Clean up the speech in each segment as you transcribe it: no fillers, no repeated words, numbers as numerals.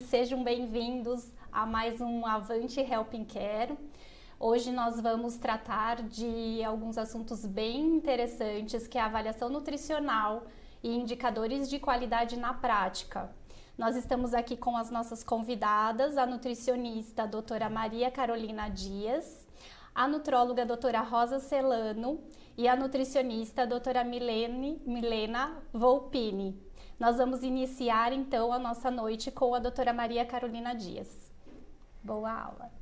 sejam bem-vindos a mais um Avante Helping Care. Hoje nós vamos tratar de alguns assuntos bem interessantes, que é a avaliação nutricional e indicadores de qualidade na prática. Nós estamos aqui com as nossas convidadas, a nutricionista a doutora Maria Carolina Dias, a nutróloga a doutora Rosa Celano e a nutricionista a doutora Milena Volpini. Nós vamos iniciar então a nossa noite com a doutora Maria Carolina Dias. Boa aula.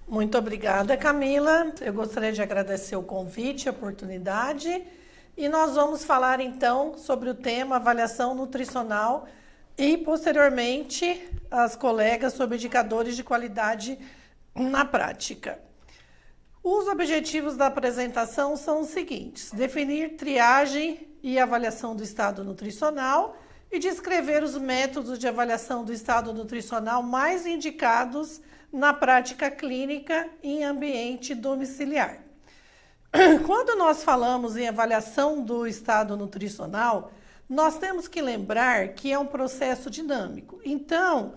Muito obrigada, Camila. Eu gostaria de agradecer o convite, a oportunidade. E nós vamos falar então sobre o tema avaliação nutricional e posteriormente as colegas sobre indicadores de qualidade na prática. Os objetivos da apresentação são os seguintes: definir triagem e avaliação do estado nutricional e descrever os métodos de avaliação do estado nutricional mais indicados na prática clínica em ambiente domiciliar. Quando nós falamos em avaliação do estado nutricional, nós temos que lembrar que é um processo dinâmico. Então,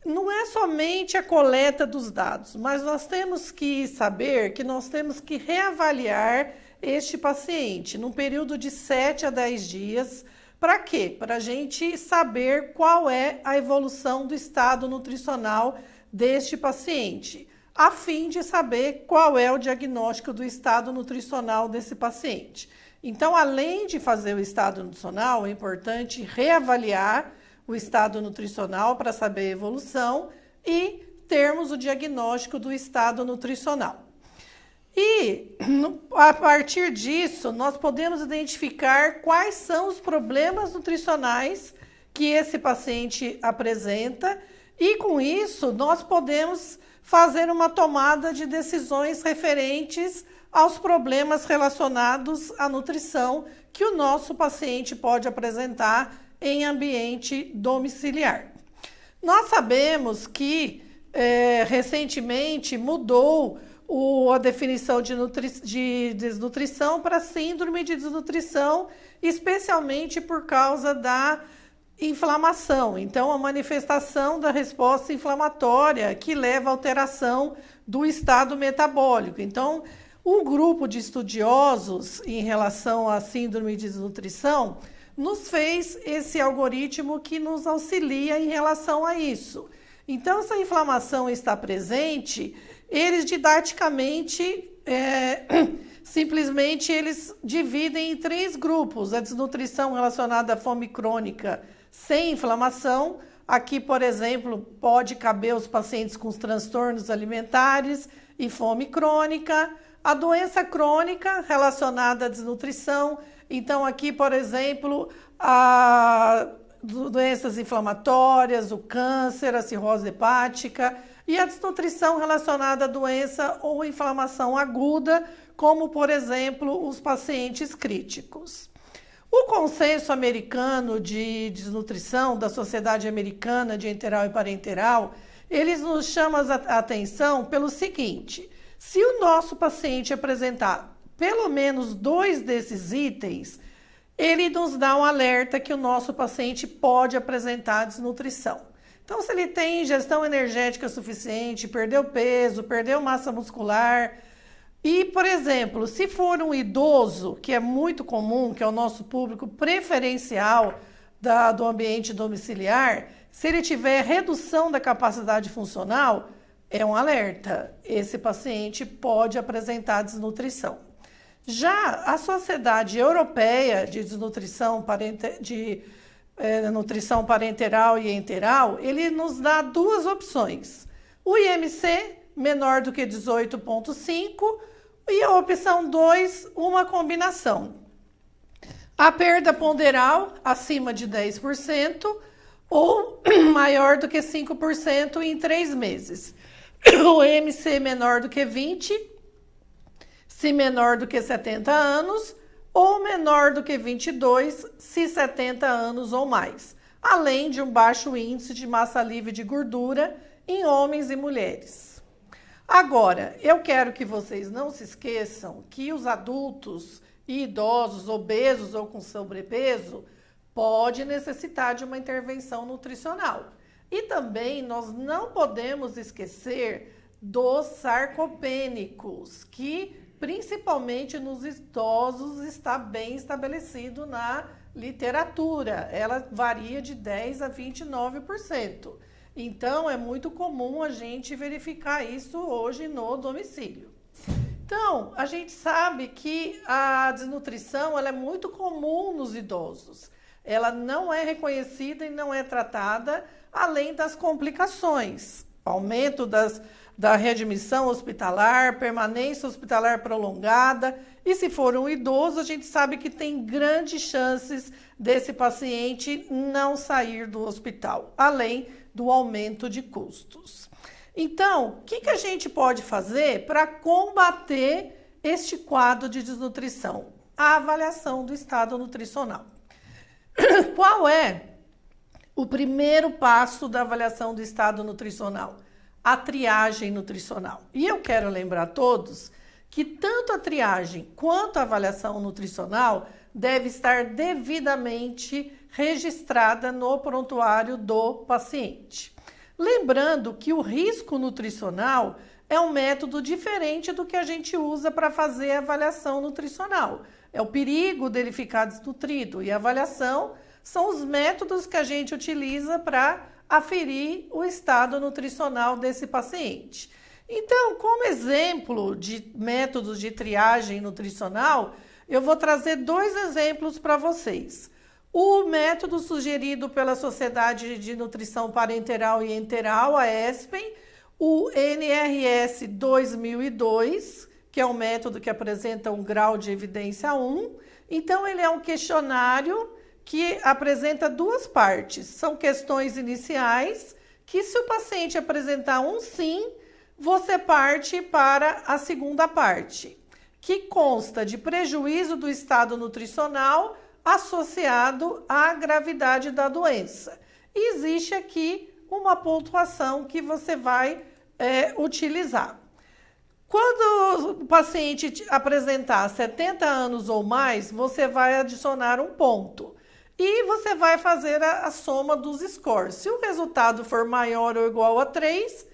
não é somente a coleta dos dados, mas nós temos que saber que nós temos que reavaliar este paciente num período de 7 a 10 dias. Para quê? Para a gente saber qual é a evolução do estado nutricional deste paciente, a fim de saber qual é o diagnóstico do estado nutricional desse paciente. Então, além de fazer o estado nutricional, é importante reavaliar o estado nutricional para saber a evolução e termos o diagnóstico do estado nutricional. E, a partir disso, nós podemos identificar quais são os problemas nutricionais que esse paciente apresenta e, com isso, nós podemos fazer uma tomada de decisões referentes aos problemas relacionados à nutrição que o nosso paciente pode apresentar em ambiente domiciliar. Nós sabemos que recentemente mudou a definição de desnutrição para síndrome de desnutrição, especialmente por causa da inflamação. Então, a manifestação da resposta inflamatória que leva à alteração do estado metabólico. Então, um grupo de estudiosos em relação à síndrome de desnutrição nos fez esse algoritmo que nos auxilia em relação a isso. Então, se a inflamação está presente, eles didaticamente, simplesmente eles dividem em 3 grupos: a desnutrição relacionada à fome crônica sem inflamação. Aqui, por exemplo, pode caber os pacientes com os transtornos alimentares e fome crônica. A doença crônica relacionada à desnutrição. Então, aqui, por exemplo, doenças inflamatórias, o câncer, a cirrose hepática, e a desnutrição relacionada à doença ou inflamação aguda, como, por exemplo, os pacientes críticos. O consenso americano de desnutrição da Sociedade Americana de Enteral e Parenteral, eles nos chamam a atenção pelo seguinte: se o nosso paciente apresentar pelo menos 2 desses itens, ele nos dá um alerta que o nosso paciente pode apresentar desnutrição. Então, se ele tem ingestão energética suficiente, perdeu peso, perdeu massa muscular, e, por exemplo, se for um idoso, que é muito comum, que é o nosso público preferencial do ambiente domiciliar, se ele tiver redução da capacidade funcional, é um alerta. Esse paciente pode apresentar desnutrição. Já a Sociedade Europeia de Nutrição Parenteral e Enteral, ele nos dá 2 opções: o IMC menor do que 18,5 e a opção 2, uma combinação. A perda ponderal acima de 10% ou maior do que 5% em 3 meses. O IMC menor do que 20, se menor do que 70 anos, ou menor do que 22, se 70 anos ou mais, além de um baixo índice de massa livre de gordura em homens e mulheres. Agora, eu quero que vocês não se esqueçam que os adultos e idosos, obesos ou com sobrepeso, pode necessitar de uma intervenção nutricional. E também nós não podemos esquecer dos sarcopênicos, que principalmente nos idosos está bem estabelecido na literatura. Ela varia de 10% a 29%. Então, é muito comum a gente verificar isso hoje no domicílio. Então, a gente sabe que a desnutrição ela é muito comum nos idosos. Ela não é reconhecida e não é tratada, além das complicações. Aumento da readmissão hospitalar, permanência hospitalar prolongada. E se for um idoso, a gente sabe que tem grandes chances desse paciente não sair do hospital, além do aumento de custos. Então, o que a gente pode fazer para combater este quadro de desnutrição? A avaliação do estado nutricional. Qual é o primeiro passo da avaliação do estado nutricional? A triagem nutricional. E eu quero lembrar a todos que tanto a triagem quanto a avaliação nutricional deve estar devidamente registrada no prontuário do paciente. Lembrando que o risco nutricional é um método diferente do que a gente usa para fazer a avaliação nutricional. É o perigo dele ficar desnutrido, e a avaliação são os métodos que a gente utiliza para aferir o estado nutricional desse paciente. Então, como exemplo de métodos de triagem nutricional, eu vou trazer 2 exemplos para vocês. O método sugerido pela Sociedade de Nutrição Parenteral e Enteral, a ESPEN, o NRS 2002, que é um método que apresenta um grau de evidência 1. Então, ele é um questionário que apresenta 2 partes. São questões iniciais que, se o paciente apresentar um sim, você parte para a segunda parte, que consta de prejuízo do estado nutricional associado à gravidade da doença. E existe aqui uma pontuação que você vai utilizar. Quando o paciente apresentar 70 anos ou mais, você vai adicionar um ponto. E você vai fazer a soma dos scores. Se o resultado for maior ou igual a 3,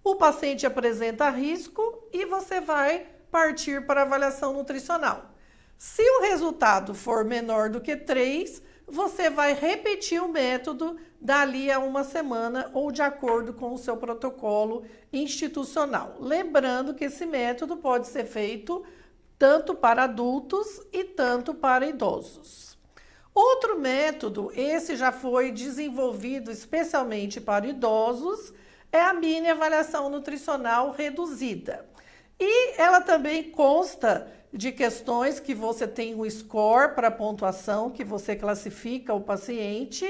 o paciente apresenta risco e você vai partir para a avaliação nutricional. Se o resultado for menor do que 3, você vai repetir o método dali a 1 semana ou de acordo com o seu protocolo institucional. Lembrando que esse método pode ser feito tanto para adultos e tanto para idosos. Outro método, esse já foi desenvolvido especialmente para idosos, é a mini avaliação nutricional reduzida. E ela também consta de questões que você tem um score para pontuação, que você classifica o paciente,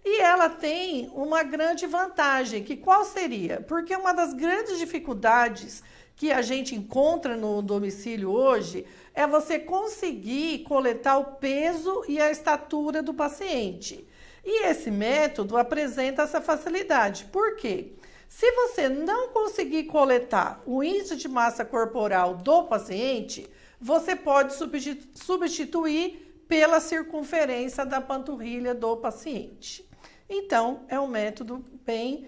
e ela tem uma grande vantagem, que qual seria? Porque uma das grandes dificuldades que a gente encontra no domicílio hoje é você conseguir coletar o peso e a estatura do paciente. E esse método apresenta essa facilidade. Por quê? Se você não conseguir coletar o índice de massa corporal do paciente, você pode substituir pela circunferência da panturrilha do paciente. Então, é um método bem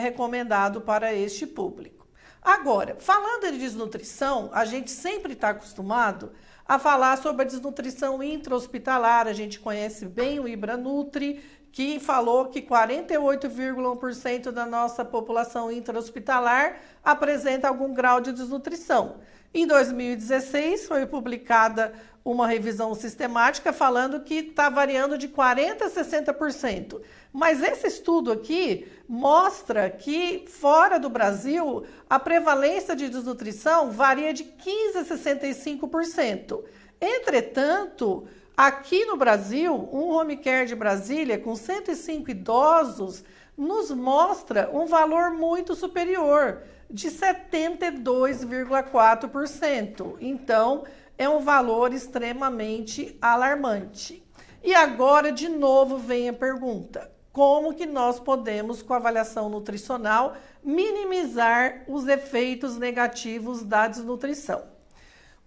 recomendado para este público. Agora, falando de desnutrição, a gente sempre está acostumado a falar sobre a desnutrição intra-hospitalar. A gente conhece bem o IBRANUTRI, que falou que 48,1% da nossa população intra-hospitalar apresenta algum grau de desnutrição. Em 2016, foi publicada uma revisão sistemática falando que está variando de 40% a 60%. Mas esse estudo aqui mostra que, fora do Brasil, a prevalência de desnutrição varia de 15% a 65%. Entretanto, aqui no Brasil, um home care de Brasília com 105 idosos nos mostra um valor muito superior, de 72,4%. Então, é um valor extremamente alarmante. E agora, de novo, vem a pergunta: como que nós podemos, com a avaliação nutricional, minimizar os efeitos negativos da desnutrição?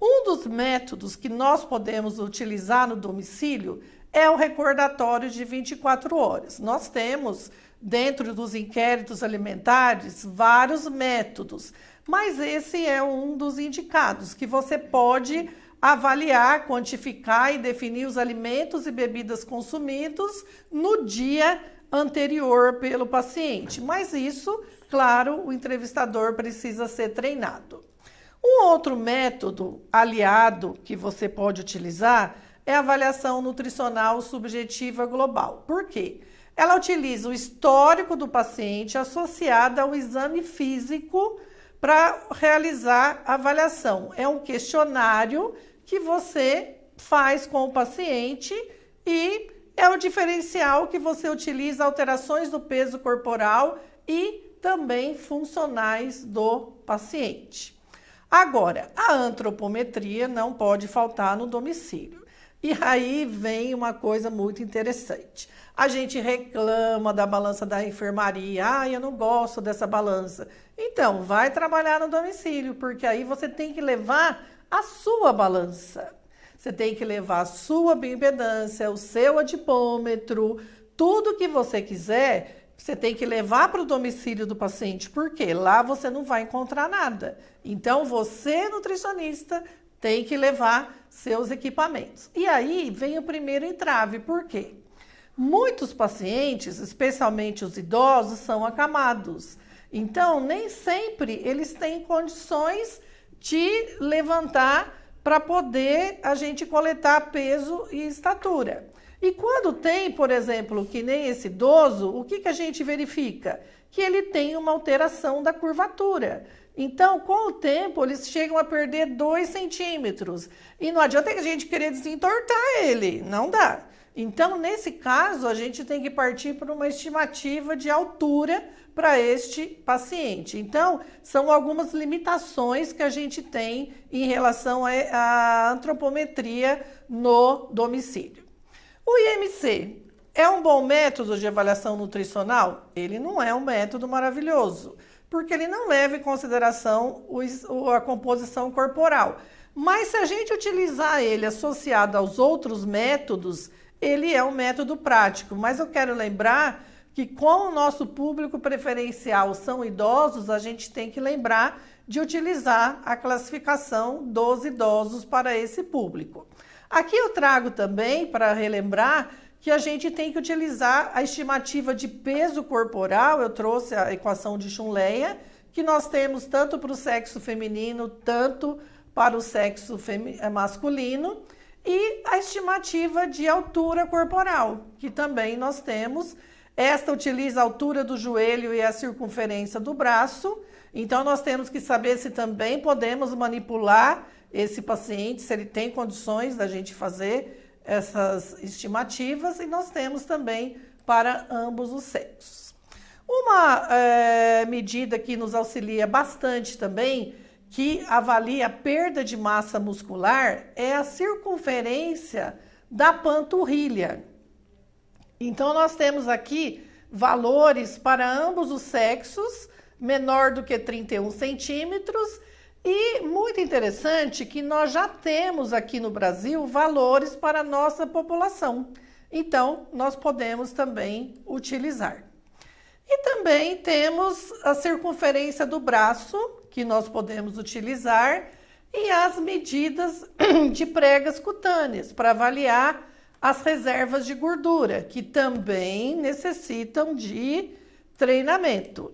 Um dos métodos que nós podemos utilizar no domicílio é o recordatório de 24 horas. Nós temos, dentro dos inquéritos alimentares, vários métodos, mas esse é um dos indicados, que você pode avaliar, quantificar e definir os alimentos e bebidas consumidos no dia anterior pelo paciente. Mas isso, claro, o entrevistador precisa ser treinado. Um outro método aliado que você pode utilizar é a avaliação nutricional subjetiva global. Por quê? Ela utiliza o histórico do paciente associado ao exame físico para realizar a avaliação. É um questionário que você faz com o paciente e é o diferencial que você utiliza alterações do peso corporal e também funcionais do paciente. Agora, a antropometria não pode faltar no domicílio. E aí vem uma coisa muito interessante. A gente reclama da balança da enfermaria. Ah, eu não gosto dessa balança. Então, vai trabalhar no domicílio, porque aí você tem que levar a sua balança. Você tem que levar a sua bioimpedância, o seu adipômetro, tudo que você quiser, você tem que levar para o domicílio do paciente, porque lá você não vai encontrar nada. Então, você, nutricionista, tem que levar seus equipamentos. E aí vem o primeiro entrave. Por quê? Muitos pacientes, especialmente os idosos, são acamados. Então, nem sempre eles têm condições de levantar para poder a gente coletar peso e estatura. E quando tem, por exemplo, que nem esse idoso, o que a gente verifica? Que ele tem uma alteração da curvatura. Então, com o tempo, eles chegam a perder 2 centímetros. E não adianta a gente querer desentortar ele, não dá. Então, nesse caso, a gente tem que partir para uma estimativa de altura para este paciente. Então, são algumas limitações que a gente tem em relação à antropometria no domicílio. O IMC é um bom método de avaliação nutricional? Ele não é um método maravilhoso, porque ele não leva em consideração a composição corporal. Mas se a gente utilizar ele associado aos outros métodos, ele é um método prático. Mas eu quero lembrar que, como o nosso público preferencial são idosos, a gente tem que lembrar de utilizar a classificação dos idosos para esse público. Aqui eu trago também, para relembrar, que a gente tem que utilizar a estimativa de peso corporal. Eu trouxe a equação de Schunleia, que nós temos tanto para o sexo feminino, tanto para o sexo masculino, e a estimativa de altura corporal, que também nós temos. Esta utiliza a altura do joelho e a circunferência do braço. Então, nós temos que saber se também podemos manipular esse paciente, se ele tem condições da gente fazer essas estimativas, e nós temos também para ambos os sexos. Uma medida que nos auxilia bastante também, que avalia a perda de massa muscular, é a circunferência da panturrilha. Então, nós temos aqui valores para ambos os sexos, menor do que 31 centímetros, e muito interessante que nós já temos aqui no Brasil valores para a nossa população. Então, nós podemos também utilizar. E também temos a circunferência do braço, que nós podemos utilizar, e as medidas de pregas cutâneas, para avaliar as reservas de gordura, que também necessitam de treinamento.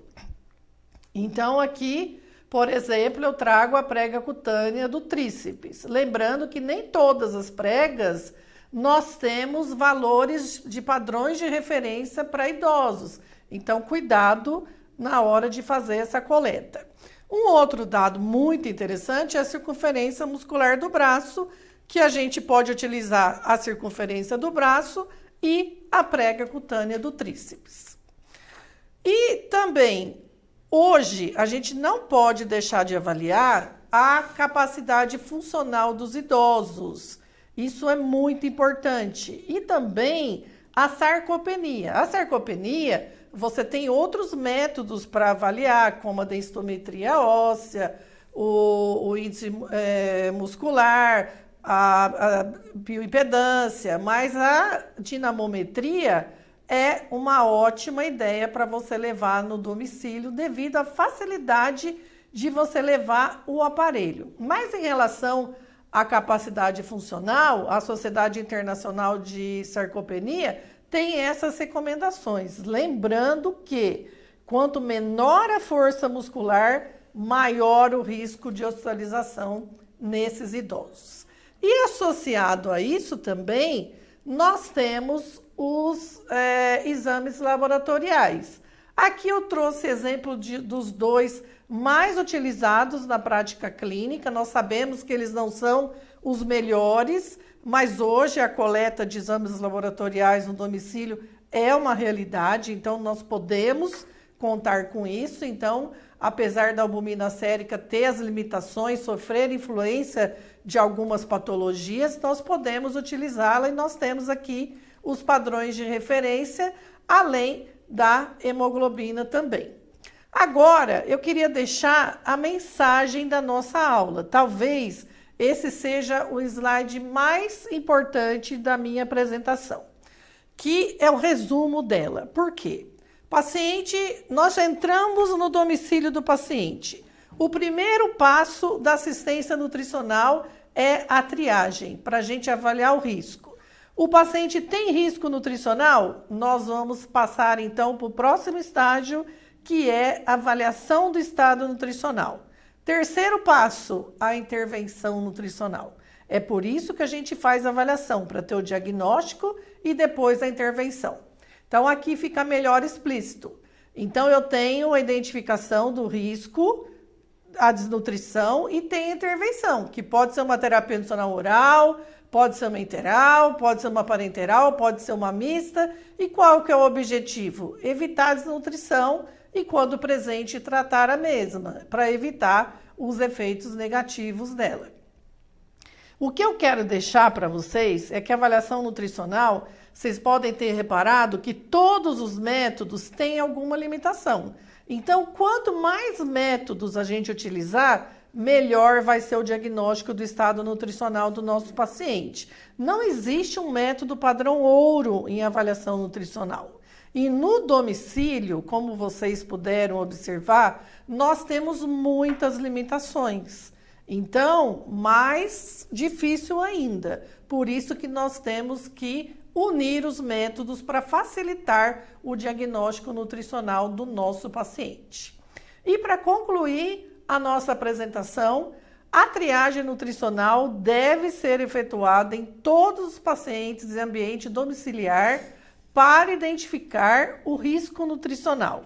Então, aqui, por exemplo, eu trago a prega cutânea do tríceps. Lembrando que nem todas as pregas nós temos valores de padrões de referência para idosos. Então, cuidado na hora de fazer essa coleta. Um outro dado muito interessante é a circunferência muscular do braço, que a gente pode utilizar a circunferência do braço e a prega cutânea do tríceps. E também, hoje, a gente não pode deixar de avaliar a capacidade funcional dos idosos. Isso é muito importante. E também a sarcopenia. A sarcopenia, você tem outros métodos para avaliar, como a densitometria óssea, o índice muscular, a bioimpedância, mas a dinamometria é uma ótima ideia para você levar no domicílio devido à facilidade de você levar o aparelho. Mas em relação à capacidade funcional, a Sociedade Internacional de Sarcopenia tem essas recomendações, lembrando que quanto menor a força muscular, maior o risco de hospitalização nesses idosos. E associado a isso também, nós temos os exames laboratoriais. Aqui eu trouxe exemplo dos dois mais utilizados na prática clínica. Nós sabemos que eles não são os melhores, mas hoje a coleta de exames laboratoriais no domicílio é uma realidade, então nós podemos contar com isso. Então, apesar da albumina sérica ter as limitações, sofrer influência de algumas patologias, nós podemos utilizá-la e nós temos aqui os padrões de referência, além da hemoglobina também. Agora, eu queria deixar a mensagem da nossa aula. Talvez esse seja o slide mais importante da minha apresentação, que é o resumo dela. Por quê? Paciente, nós já entramos no domicílio do paciente. O primeiro passo da assistência nutricional é a triagem, para a gente avaliar o risco. O paciente tem risco nutricional? Nós vamos passar então para o próximo estágio, que é a avaliação do estado nutricional. Terceiro passo, a intervenção nutricional. É por isso que a gente faz a avaliação, para ter o diagnóstico e depois a intervenção. Então, aqui fica melhor explícito. Então, eu tenho a identificação do risco, a desnutrição e tem a intervenção, que pode ser uma terapia nutricional oral, pode ser uma enteral, pode ser uma parenteral, pode ser uma mista. E qual que é o objetivo? Evitar a desnutrição e, quando presente, tratar a mesma, para evitar os efeitos negativos dela. O que eu quero deixar para vocês é que a avaliação nutricional, vocês podem ter reparado que todos os métodos têm alguma limitação. Então, quanto mais métodos a gente utilizar, melhor vai ser o diagnóstico do estado nutricional do nosso paciente. Não existe um método padrão ouro em avaliação nutricional. E no domicílio, como vocês puderam observar, nós temos muitas limitações. Então, mais difícil ainda. Por isso que nós temos que unir os métodos para facilitar o diagnóstico nutricional do nosso paciente. E para concluir a nossa apresentação, a triagem nutricional deve ser efetuada em todos os pacientes em ambiente domiciliar para identificar o risco nutricional.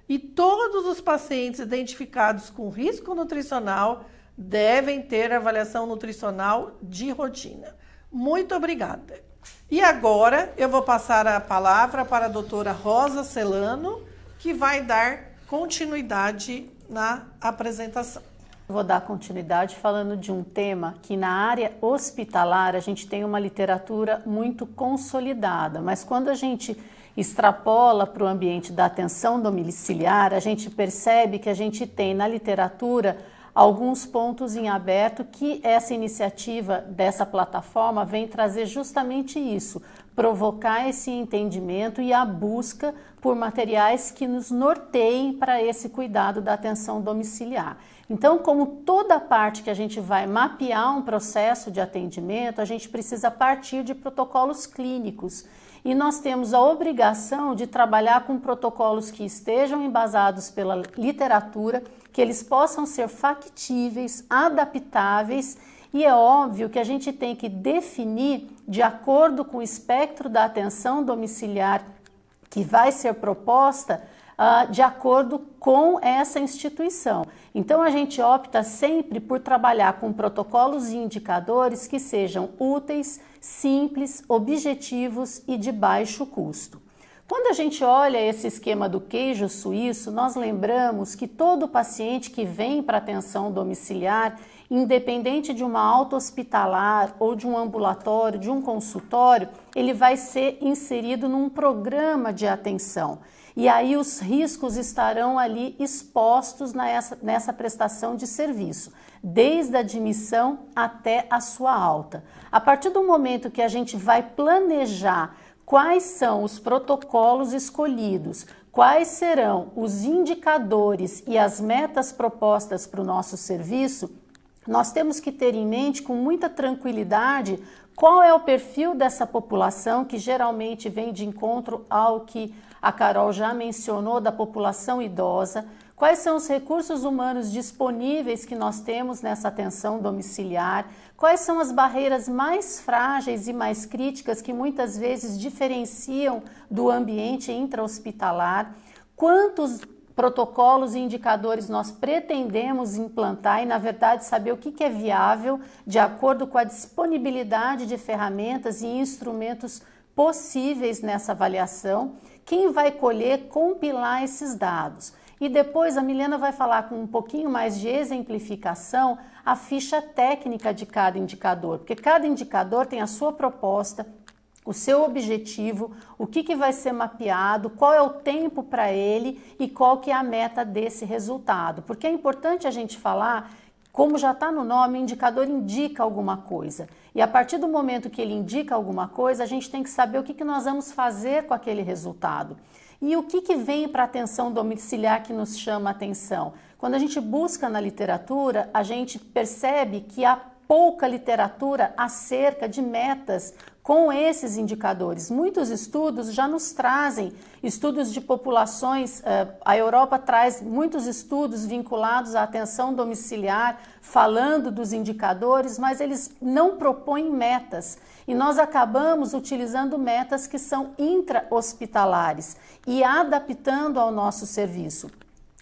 E todos os pacientes identificados com risco nutricional devem ter avaliação nutricional de rotina. Muito obrigada. E agora eu vou passar a palavra para a doutora Rosa Celano, que vai dar continuidade na apresentação. Vou dar continuidade falando de um tema que na área hospitalar a gente tem uma literatura muito consolidada, mas quando a gente extrapola para o ambiente da atenção domiciliar, a gente percebe que a gente tem na literatura alguns pontos em aberto que essa iniciativa dessa plataforma vem trazer justamente isso, provocar esse entendimento e a busca por materiais que nos norteiem para esse cuidado da atenção domiciliar. Então, como toda parte que a gente vai mapear um processo de atendimento, a gente precisa partir de protocolos clínicos. E nós temos a obrigação de trabalhar com protocolos que estejam embasados pela literatura, que eles possam ser factíveis, adaptáveis, e é óbvio que a gente tem que definir, de acordo com o espectro da atenção domiciliar que vai ser proposta, de acordo com essa instituição. Então, a gente opta sempre por trabalhar com protocolos e indicadores que sejam úteis, simples, objetivos e de baixo custo. Quando a gente olha esse esquema do queijo suíço, nós lembramos que todo paciente que vem para atenção domiciliar, independente de uma alta hospitalar ou de um ambulatório, de um consultório, ele vai ser inserido num programa de atenção. E aí os riscos estarão ali expostos nessa prestação de serviço, desde a admissão até a sua alta. A partir do momento que a gente vai planejar quais são os protocolos escolhidos, quais serão os indicadores e as metas propostas para o nosso serviço, nós temos que ter em mente com muita tranquilidade qual é o perfil dessa população, que geralmente vem de encontro ao que a Carol já mencionou da população idosa, quais são os recursos humanos disponíveis que nós temos nessa atenção domiciliar, quais são as barreiras mais frágeis e mais críticas que muitas vezes diferenciam do ambiente intra-hospitalar, quantos protocolos e indicadores nós pretendemos implantar e, na verdade, saber o que é viável de acordo com a disponibilidade de ferramentas e instrumentos possíveis nessa avaliação, quem vai colher, compilar esses dados. E depois a Milena vai falar com um pouquinho mais de exemplificação a ficha técnica de cada indicador, porque cada indicador tem a sua proposta, o seu objetivo, o que vai ser mapeado, qual é o tempo para ele e qual que é a meta desse resultado. Porque é importante a gente falar, como já está no nome, o indicador indica alguma coisa. E a partir do momento que ele indica alguma coisa, a gente tem que saber o que nós vamos fazer com aquele resultado. E o que vem para a atenção domiciliar que nos chama a atenção? Quando a gente busca na literatura, a gente percebe que há pouca literatura acerca de metas com esses indicadores. Muitos estudos já nos trazem estudos de populações, a Europa traz muitos estudos vinculados à atenção domiciliar, falando dos indicadores, mas eles não propõem metas. E nós acabamos utilizando metas que são intra-hospitalares e adaptando ao nosso serviço.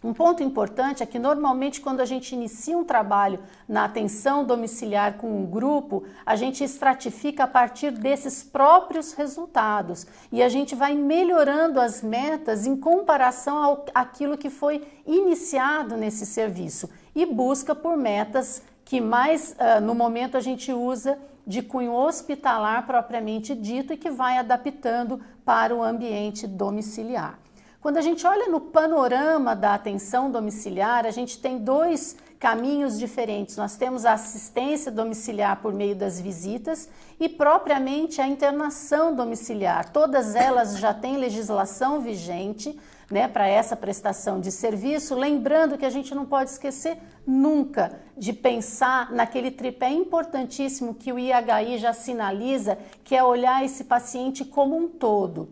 Um ponto importante é que normalmente quando a gente inicia um trabalho na atenção domiciliar com um grupo, a gente estratifica a partir desses próprios resultados e a gente vai melhorando as metas em comparação àquilo que foi iniciado nesse serviço e busca por metas que mais no momento a gente usa de cunho hospitalar propriamente dito e que vai adaptando para o ambiente domiciliar. Quando a gente olha no panorama da atenção domiciliar, a gente tem dois caminhos diferentes. Nós temos a assistência domiciliar por meio das visitas e propriamente a internação domiciliar. Todas elas já têm legislação vigente, né, para essa prestação de serviço, lembrando que a gente não pode esquecer nunca de pensar naquele tripé importantíssimo que o IHI já sinaliza, que é olhar esse paciente como um todo.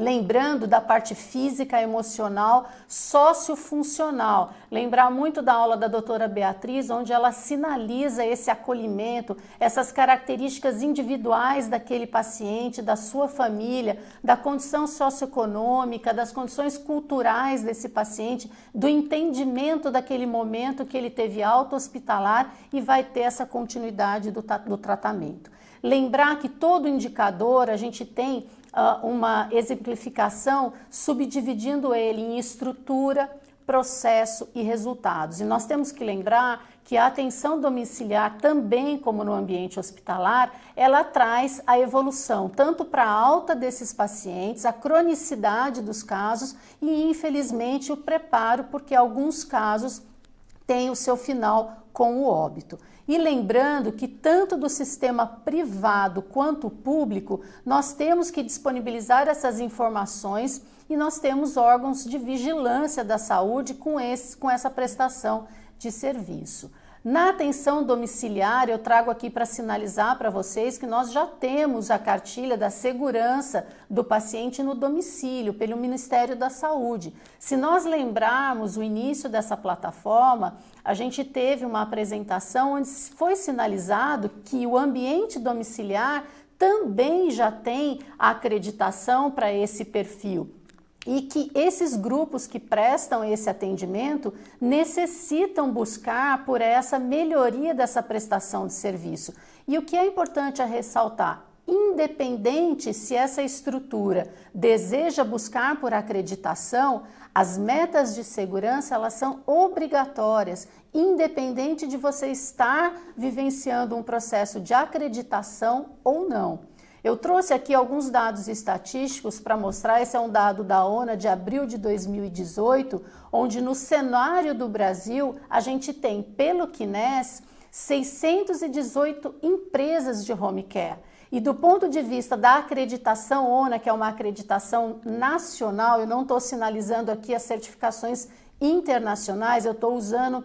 Lembrando da parte física, emocional, sociofuncional. Lembrar muito da aula da doutora Beatriz, onde ela sinaliza esse acolhimento, essas características individuais daquele paciente, da sua família, da condição socioeconômica, das condições culturais desse paciente, do entendimento daquele momento que ele teve alta hospitalar e vai ter essa continuidade do tratamento. Lembrar que todo indicador a gente tem uma exemplificação subdividindo ele em estrutura, processo e resultados. E nós temos que lembrar que a atenção domiciliar, também como no ambiente hospitalar, ela traz a evolução tanto para a alta desses pacientes, a cronicidade dos casos e, infelizmente, o preparo, porque alguns casos têm o seu final com o óbito. E lembrando que tanto do sistema privado quanto público, nós temos que disponibilizar essas informações e nós temos órgãos de vigilância da saúde com essa prestação de serviço. Na atenção domiciliar, eu trago aqui para sinalizar para vocês que nós já temos a cartilha da segurança do paciente no domicílio, pelo Ministério da Saúde. Se nós lembrarmos o início dessa plataforma, a gente teve uma apresentação onde foi sinalizado que o ambiente domiciliar também já tem a acreditação para esse perfil. E que esses grupos que prestam esse atendimento necessitam buscar por essa melhoria dessa prestação de serviço. E o que é importante a ressaltar? independente se essa estrutura deseja buscar por acreditação, as metas de segurança elas são obrigatórias, independente de você estar vivenciando um processo de acreditação ou não. Eu trouxe aqui alguns dados estatísticos para mostrar, esse é um dado da ONA de abril de 2018, onde no cenário do Brasil a gente tem, pelo CNES, 618 empresas de home care. E do ponto de vista da acreditação ONA, que é uma acreditação nacional, eu não estou sinalizando aqui as certificações internacionais, eu estou usando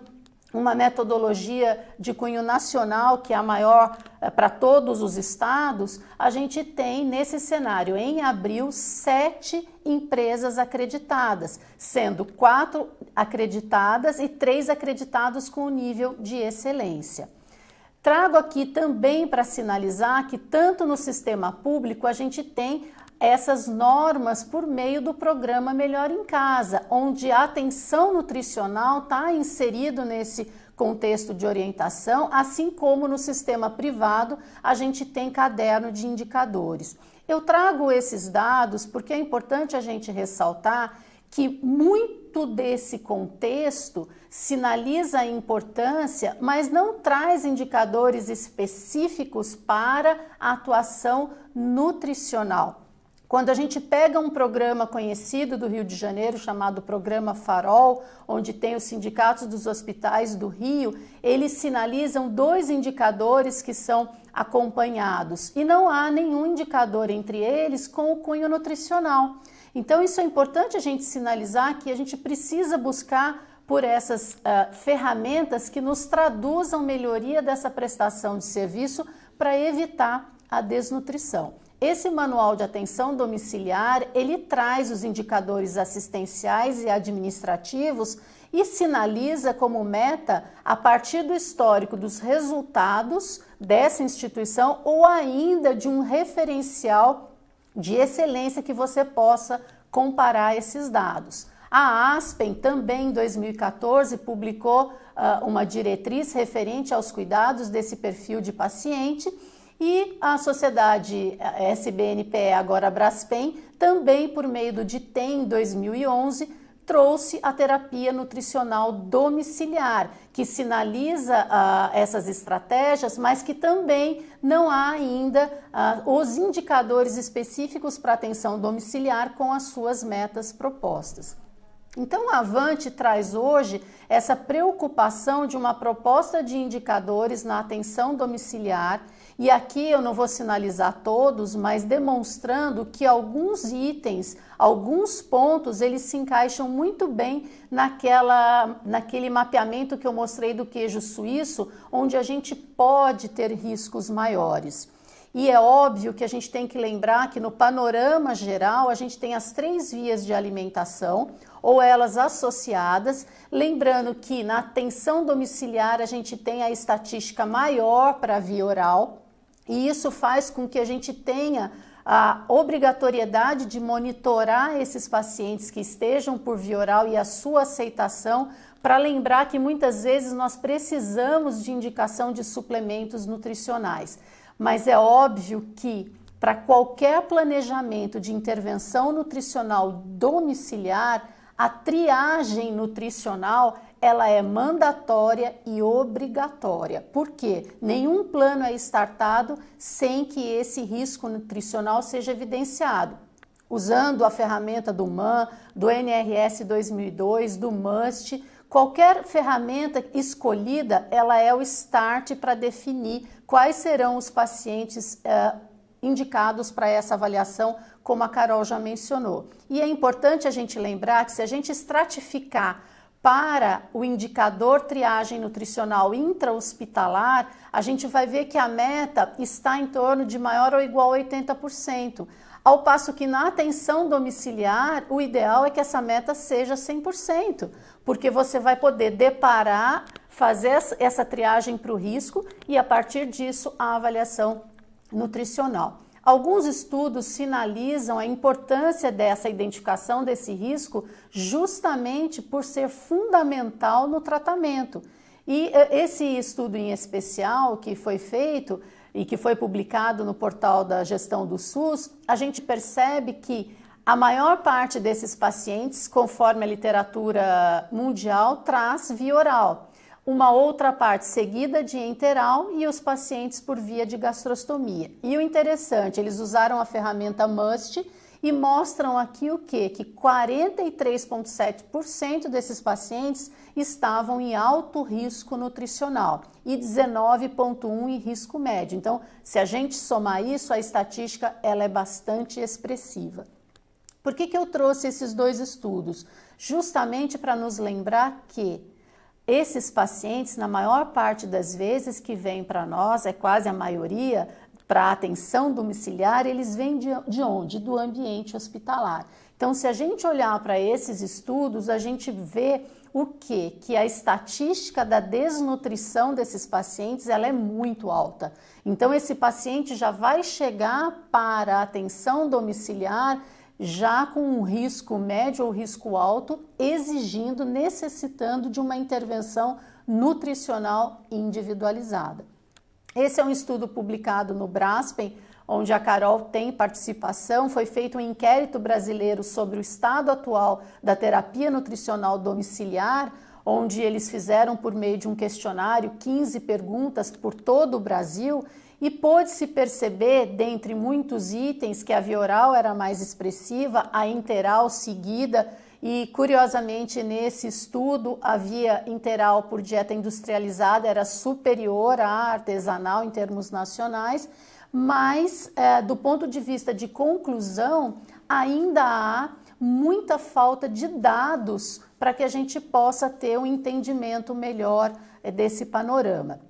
uma metodologia de cunho nacional, que é a maior para todos os estados, a gente tem nesse cenário, em abril, 7 empresas acreditadas, sendo 4 acreditadas e 3 acreditados com nível de excelência. Trago aqui também para sinalizar que tanto no sistema público a gente tem essas normas por meio do programa Melhor em Casa, onde a atenção nutricional está inserido nesse contexto de orientação, assim como no sistema privado a gente tem caderno de indicadores. Eu trago esses dados porque é importante a gente ressaltar que muito desse contexto sinaliza a importância, mas não traz indicadores específicos para a atuação nutricional. Quando a gente pega um programa conhecido do Rio de Janeiro, chamado Programa Farol, onde tem os sindicatos dos hospitais do Rio, eles sinalizam 2 indicadores que são acompanhados e não há nenhum indicador entre eles com o cunho nutricional. Então isso é importante a gente sinalizar que a gente precisa buscar por essas ferramentas que nos traduzam melhoria dessa prestação de serviço para evitar a desnutrição. Esse manual de atenção domiciliar, ele traz os indicadores assistenciais e administrativos e sinaliza como meta, a partir do histórico dos resultados dessa instituição ou ainda de um referencial de excelência que você possa comparar esses dados. A Aspen também em 2014 publicou uma diretriz referente aos cuidados desse perfil de paciente e a sociedade SBNPE, agora Braskem, também por meio do DITEM em 2011, trouxe a terapia nutricional domiciliar, que sinaliza essas estratégias, mas que também não há ainda os indicadores específicos para atenção domiciliar com as suas metas propostas. Então, a Avante traz hoje essa preocupação de uma proposta de indicadores na atenção domiciliar, e aqui eu não vou sinalizar todos, mas demonstrando que alguns itens, alguns pontos, eles se encaixam muito bem naquele mapeamento que eu mostrei do queijo suíço, onde a gente pode ter riscos maiores. E é óbvio que a gente tem que lembrar que no panorama geral a gente tem as 3 vias de alimentação, ou elas associadas, lembrando que na atenção domiciliar a gente tem a estatística maior para a via oral, e isso faz com que a gente tenha a obrigatoriedade de monitorar esses pacientes que estejam por via oral e a sua aceitação, para lembrar que muitas vezes nós precisamos de indicação de suplementos nutricionais. Mas é óbvio que para qualquer planejamento de intervenção nutricional domiciliar, a triagem nutricional ela é mandatória e obrigatória. Por quê? Nenhum plano é startado sem que esse risco nutricional seja evidenciado. Usando a ferramenta do MAN, do NRS 2002, do MUST, qualquer ferramenta escolhida, ela é o start para definir quais serão os pacientes indicados para essa avaliação, como a Carol já mencionou. E é importante a gente lembrar que se a gente estratificar para o indicador triagem nutricional intra-hospitalar, a gente vai ver que a meta está em torno de maior ou igual a 80%. Ao passo que na atenção domiciliar, o ideal é que essa meta seja 100%, porque você vai poder deparar, fazer essa triagem para o risco e a partir disso a avaliação nutricional. Alguns estudos sinalizam a importância dessa identificação desse risco justamente por ser fundamental no tratamento. E esse estudo em especial que foi feito e que foi publicado no portal da gestão do SUS, a gente percebe que a maior parte desses pacientes, conforme a literatura mundial, traz via oral. Uma outra parte seguida de enteral e os pacientes por via de gastrostomia. E o interessante, eles usaram a ferramenta MUST e mostram aqui o quê? Que 43,7% desses pacientes estavam em alto risco nutricional e 19,1% em risco médio. Então, se a gente somar isso, a estatística ela é bastante expressiva. Por que eu trouxe esses dois estudos? Justamente para nos lembrar que esses pacientes, na maior parte das vezes que vêm para nós, é quase a maioria, para atenção domiciliar, eles vêm de onde? Do ambiente hospitalar. Então, se a gente olhar para esses estudos, a gente vê o quê? Que a estatística da desnutrição desses pacientes ela é muito alta. Então, esse paciente já vai chegar para a atenção domiciliar já com um risco médio ou risco alto, exigindo, necessitando de uma intervenção nutricional individualizada. Esse é um estudo publicado no Braspen, onde a Carol tem participação. Foi feito um inquérito brasileiro sobre o estado atual da terapia nutricional domiciliar, onde eles fizeram por meio de um questionário 15 perguntas por todo o Brasil e pôde-se perceber, dentre muitos itens, que a via oral era mais expressiva, a interal seguida e, curiosamente, nesse estudo, a via interal por dieta industrializada era superior à artesanal em termos nacionais, mas, do ponto de vista de conclusão, ainda há muita falta de dados para que a gente possa ter um entendimento melhor desse panorama.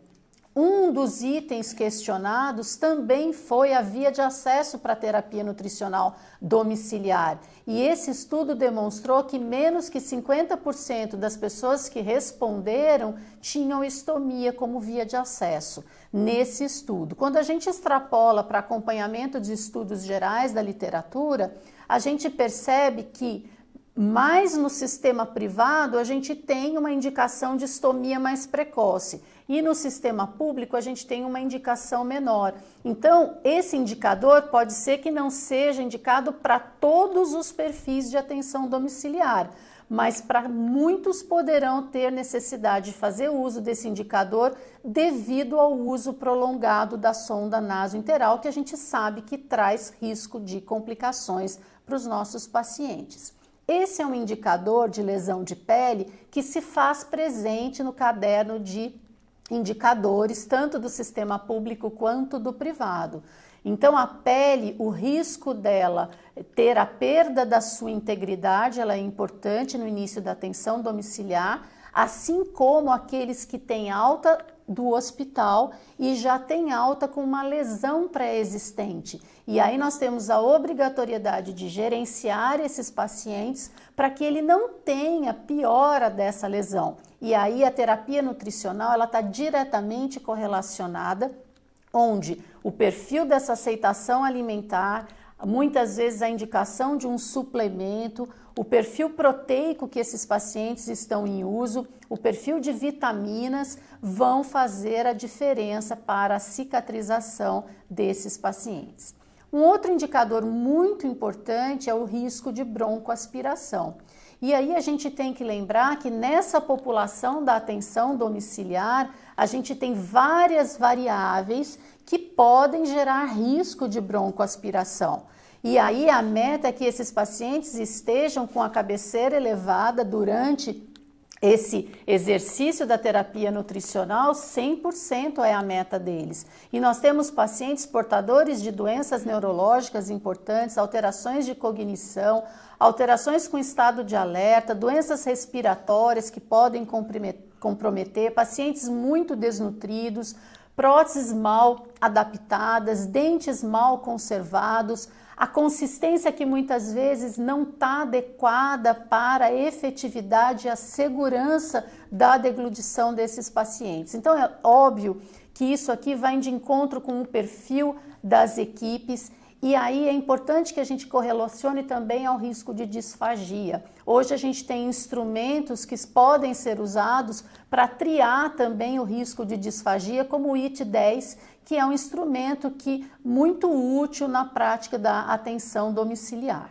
Um dos itens questionados também foi a via de acesso para a terapia nutricional domiciliar. E esse estudo demonstrou que menos que 50% das pessoas que responderam tinham estomia como via de acesso nesse estudo. Quando a gente extrapola para acompanhamento de estudos gerais da literatura, a gente percebe que mais no sistema privado a gente tem uma indicação de estomia mais precoce e no sistema público a gente tem uma indicação menor. Então, esse indicador pode ser que não seja indicado para todos os perfis de atenção domiciliar, mas para muitos poderão ter necessidade de fazer uso desse indicador devido ao uso prolongado da sonda nasointeral, que a gente sabe que traz risco de complicações para os nossos pacientes. Esse é um indicador de lesão de pele que se faz presente no caderno de indicadores, tanto do sistema público quanto do privado. Então, a pele, o risco dela ter a perda da sua integridade, ela é importante no início da atenção domiciliar, assim como aqueles que têm alta do hospital e já têm alta com uma lesão pré-existente. E aí nós temos a obrigatoriedade de gerenciar esses pacientes para que ele não tenha piora dessa lesão. E aí a terapia nutricional ela está diretamente correlacionada, onde o perfil dessa aceitação alimentar, muitas vezes a indicação de um suplemento, o perfil proteico que esses pacientes estão em uso, o perfil de vitaminas vão fazer a diferença para a cicatrização desses pacientes. Um outro indicador muito importante é o risco de broncoaspiração. E aí a gente tem que lembrar que nessa população da atenção domiciliar, a gente tem várias variáveis que podem gerar risco de broncoaspiração. E aí a meta é que esses pacientes estejam com a cabeceira elevada durante esse exercício da terapia nutricional, 100% é a meta deles. E nós temos pacientes portadores de doenças neurológicas importantes, alterações de cognição, alterações com estado de alerta, doenças respiratórias que podem comprometer, pacientes muito desnutridos, próteses mal adaptadas, dentes mal conservados, a consistência que muitas vezes não está adequada para a efetividade e a segurança da deglutição desses pacientes. Então é óbvio que isso aqui vai de encontro com o perfil das equipes e aí é importante que a gente correlacione também ao risco de disfagia. Hoje a gente tem instrumentos que podem ser usados para triar também o risco de disfagia, como o IT10, que é um instrumento muito útil na prática da atenção domiciliar.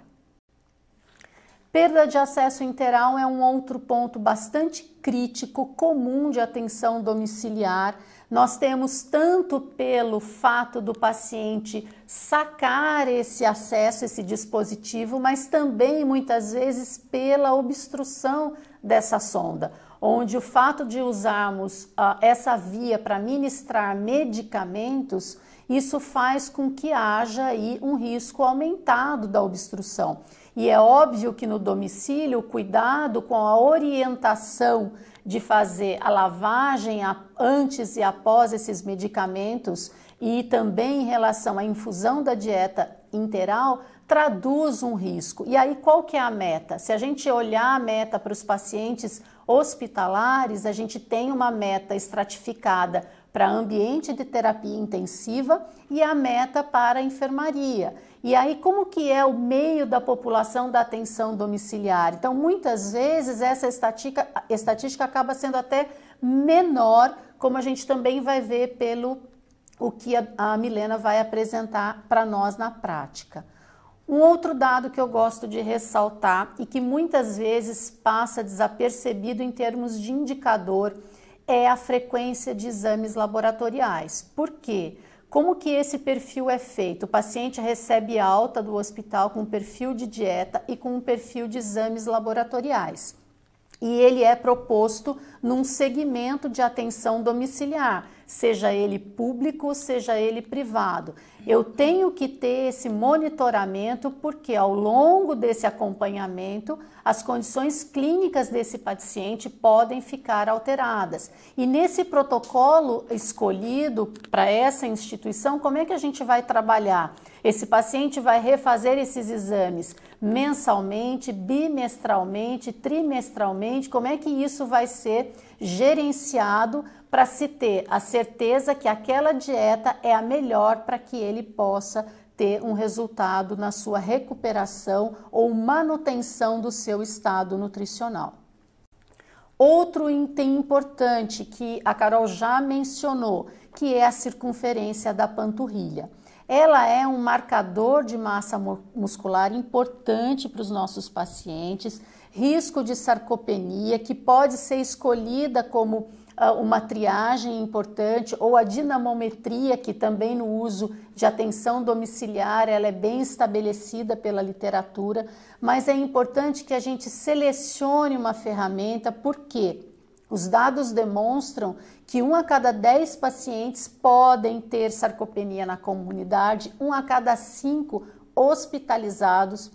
Perda de acesso interal é um outro ponto bastante crítico, comum de atenção domiciliar. Nós temos tanto pelo fato do paciente sacar esse acesso, esse dispositivo, mas também muitas vezes pela obstrução dessa sonda, onde o fato de usarmos essa via para ministrar medicamentos, isso faz com que haja aí um risco aumentado da obstrução. E é óbvio que no domicílio o cuidado com a orientação de fazer a lavagem antes e após esses medicamentos e também em relação à infusão da dieta interal traduz um risco. E aí qual que é a meta? Se a gente olhar a meta para os pacientes hospitalares, a gente tem uma meta estratificada para ambiente de terapia intensiva e a meta para a enfermaria. E aí como que é o meio da população da atenção domiciliar? Então muitas vezes essa estatística acaba sendo até menor, como a gente também vai ver pelo o que a Milena vai apresentar para nós na prática. Um outro dado que eu gosto de ressaltar e que muitas vezes passa desapercebido em termos de indicador é a frequência de exames laboratoriais. Por quê? Como que esse perfil é feito? O paciente recebe alta do hospital com perfil de dieta e com um perfil de exames laboratoriais. E ele é proposto num segmento de atenção domiciliar, seja ele público, seja ele privado. Eu tenho que ter esse monitoramento porque ao longo desse acompanhamento as condições clínicas desse paciente podem ficar alteradas. E nesse protocolo escolhido para essa instituição, como é que a gente vai trabalhar? Esse paciente vai refazer esses exames mensalmente, bimestralmente, trimestralmente, como é que isso vai ser gerenciado para se ter a certeza que aquela dieta é a melhor para que ele possa ter um resultado na sua recuperação ou manutenção do seu estado nutricional. Outro item importante que a Carol já mencionou, que é a circunferência da panturrilha. Ela é um marcador de massa muscular importante para os nossos pacientes, risco de sarcopenia, que pode ser escolhida como uma triagem importante, ou a dinamometria, que também no uso de atenção domiciliar, ela é bem estabelecida pela literatura, mas é importante que a gente selecione uma ferramenta, porque os dados demonstram que 1 a cada 10 pacientes podem ter sarcopenia na comunidade, 1 a cada 5 hospitalizados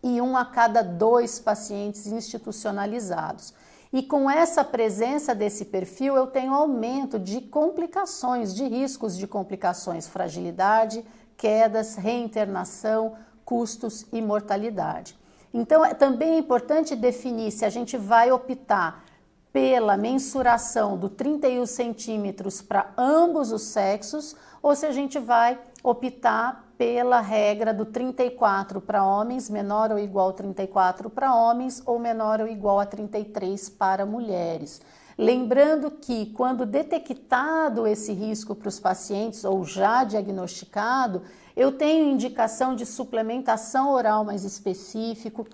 e 1 a cada 2 pacientes institucionalizados. E com essa presença desse perfil, eu tenho aumento de complicações, de riscos de complicações, fragilidade, quedas, reinternação, custos e mortalidade. Então, também é importante definir se a gente vai optar pela mensuração do 31 centímetros para ambos os sexos ou se a gente vai optar pela regra do 34 para homens, menor ou igual a 34 para homens ou menor ou igual a 33 para mulheres. Lembrando que quando detectado esse risco para os pacientes ou já diagnosticado, eu tenho indicação de suplementação oral mais específico,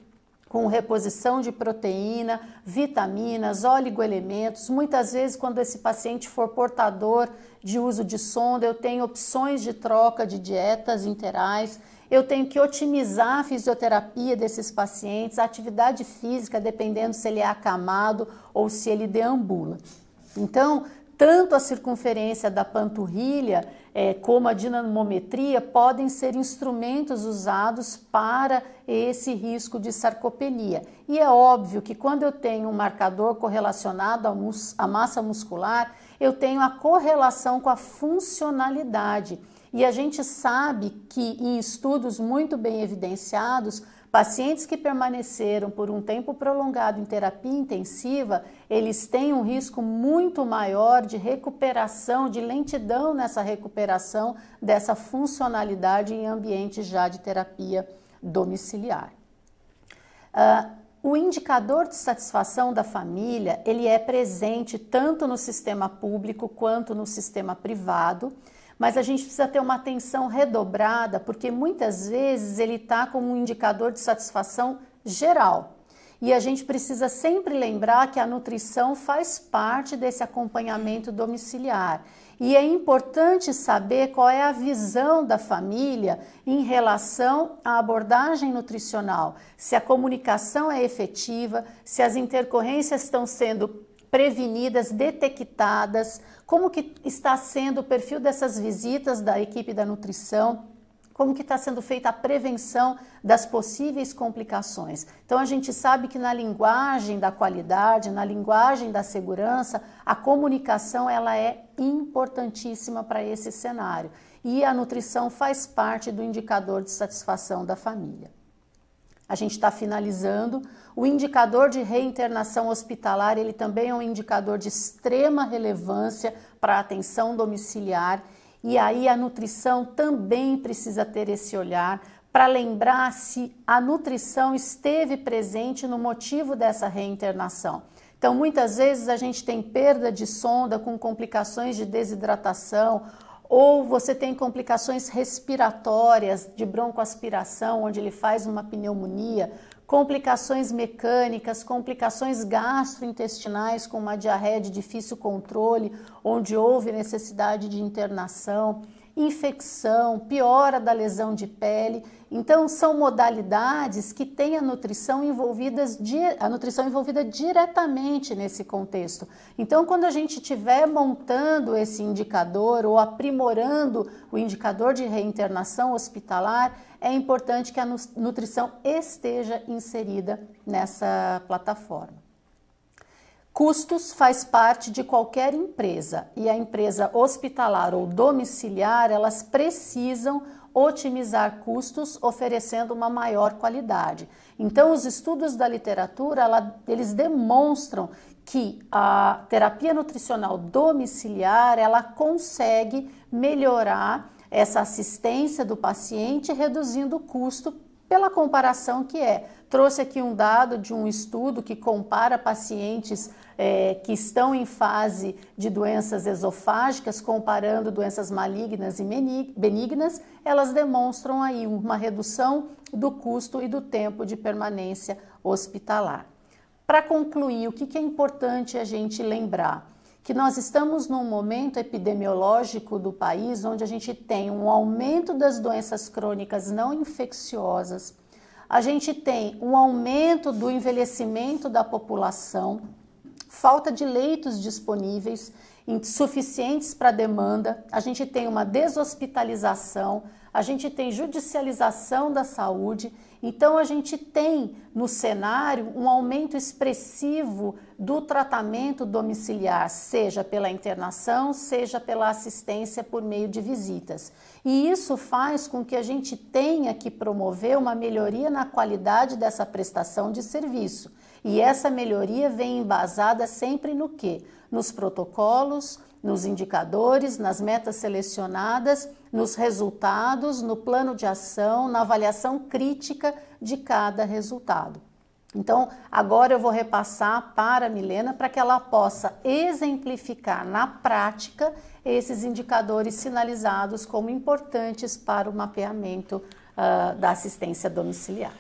com reposição de proteína, vitaminas, oligoelementos. Muitas vezes, quando esse paciente for portador de uso de sonda, eu tenho opções de troca de dietas interais, eu tenho que otimizar a fisioterapia desses pacientes, a atividade física, dependendo se ele é acamado ou se ele deambula. Então, tanto a circunferência da panturrilha como a dinamometria podem ser instrumentos usados para esse risco de sarcopenia. E é óbvio que quando eu tenho um marcador correlacionado à massa muscular, eu tenho a correlação com a funcionalidade. E a gente sabe que em estudos muito bem evidenciados, pacientes que permaneceram por um tempo prolongado em terapia intensiva, eles têm um risco muito maior de recuperação, de lentidão nessa recuperação dessa funcionalidade em ambiente já de terapia domiciliar. O indicador de satisfação da família, ele é presente tanto no sistema público quanto no sistema privado, mas a gente precisa ter uma atenção redobrada, porque muitas vezes ele está como um indicador de satisfação geral. E a gente precisa sempre lembrar que a nutrição faz parte desse acompanhamento domiciliar. E é importante saber qual é a visão da família em relação à abordagem nutricional. Se a comunicação é efetiva, se as intercorrências estão sendo prevenidas, detectadas, como que está sendo o perfil dessas visitas da equipe da nutrição, como que está sendo feita a prevenção das possíveis complicações. Então a gente sabe que na linguagem da qualidade, na linguagem da segurança, a comunicação ela é importantíssima para esse cenário. E a nutrição faz parte do indicador de satisfação da família. A gente está finalizando. O indicador de reinternação hospitalar, ele também é um indicador de extrema relevância para a atenção domiciliar. E aí a nutrição também precisa ter esse olhar para lembrar se a nutrição esteve presente no motivo dessa reinternação. Então, muitas vezes a gente tem perda de sonda com complicações de desidratação, ou você tem complicações respiratórias de broncoaspiração, onde ele faz uma pneumonia, complicações mecânicas, complicações gastrointestinais com uma diarreia de difícil controle, onde houve necessidade de internação, infecção, piora da lesão de pele. Então são modalidades que têm a nutrição envolvida diretamente nesse contexto. Então quando a gente estiver montando esse indicador ou aprimorando o indicador de reinternação hospitalar, é importante que a nutrição esteja inserida nessa plataforma. Custos faz parte de qualquer empresa e a empresa hospitalar ou domiciliar, elas precisam otimizar custos oferecendo uma maior qualidade. Então, os estudos da literatura, eles demonstram que a terapia nutricional domiciliar, ela consegue melhorar essa assistência do paciente reduzindo o custo pela comparação que é. Trouxe aqui um dado de um estudo que compara pacientes que estão em fase de doenças esofágicas, comparando doenças malignas e benignas, elas demonstram aí uma redução do custo e do tempo de permanência hospitalar. Para concluir, o que é importante a gente lembrar? Que nós estamos num momento epidemiológico do país onde a gente tem um aumento das doenças crônicas não infecciosas, a gente tem um aumento do envelhecimento da população, falta de leitos disponíveis, insuficientes para a demanda, a gente tem uma deshospitalização, a gente tem judicialização da saúde, então a gente tem no cenário um aumento expressivo do tratamento domiciliar, seja pela internação, seja pela assistência por meio de visitas. E isso faz com que a gente tenha que promover uma melhoria na qualidade dessa prestação de serviço. E essa melhoria vem embasada sempre no quê? Nos protocolos, nos indicadores, nas metas selecionadas, nos resultados, no plano de ação, na avaliação crítica de cada resultado. Então, agora eu vou repassar para a Milena para que ela possa exemplificar na prática esses indicadores sinalizados como importantes para o mapeamento da assistência domiciliar.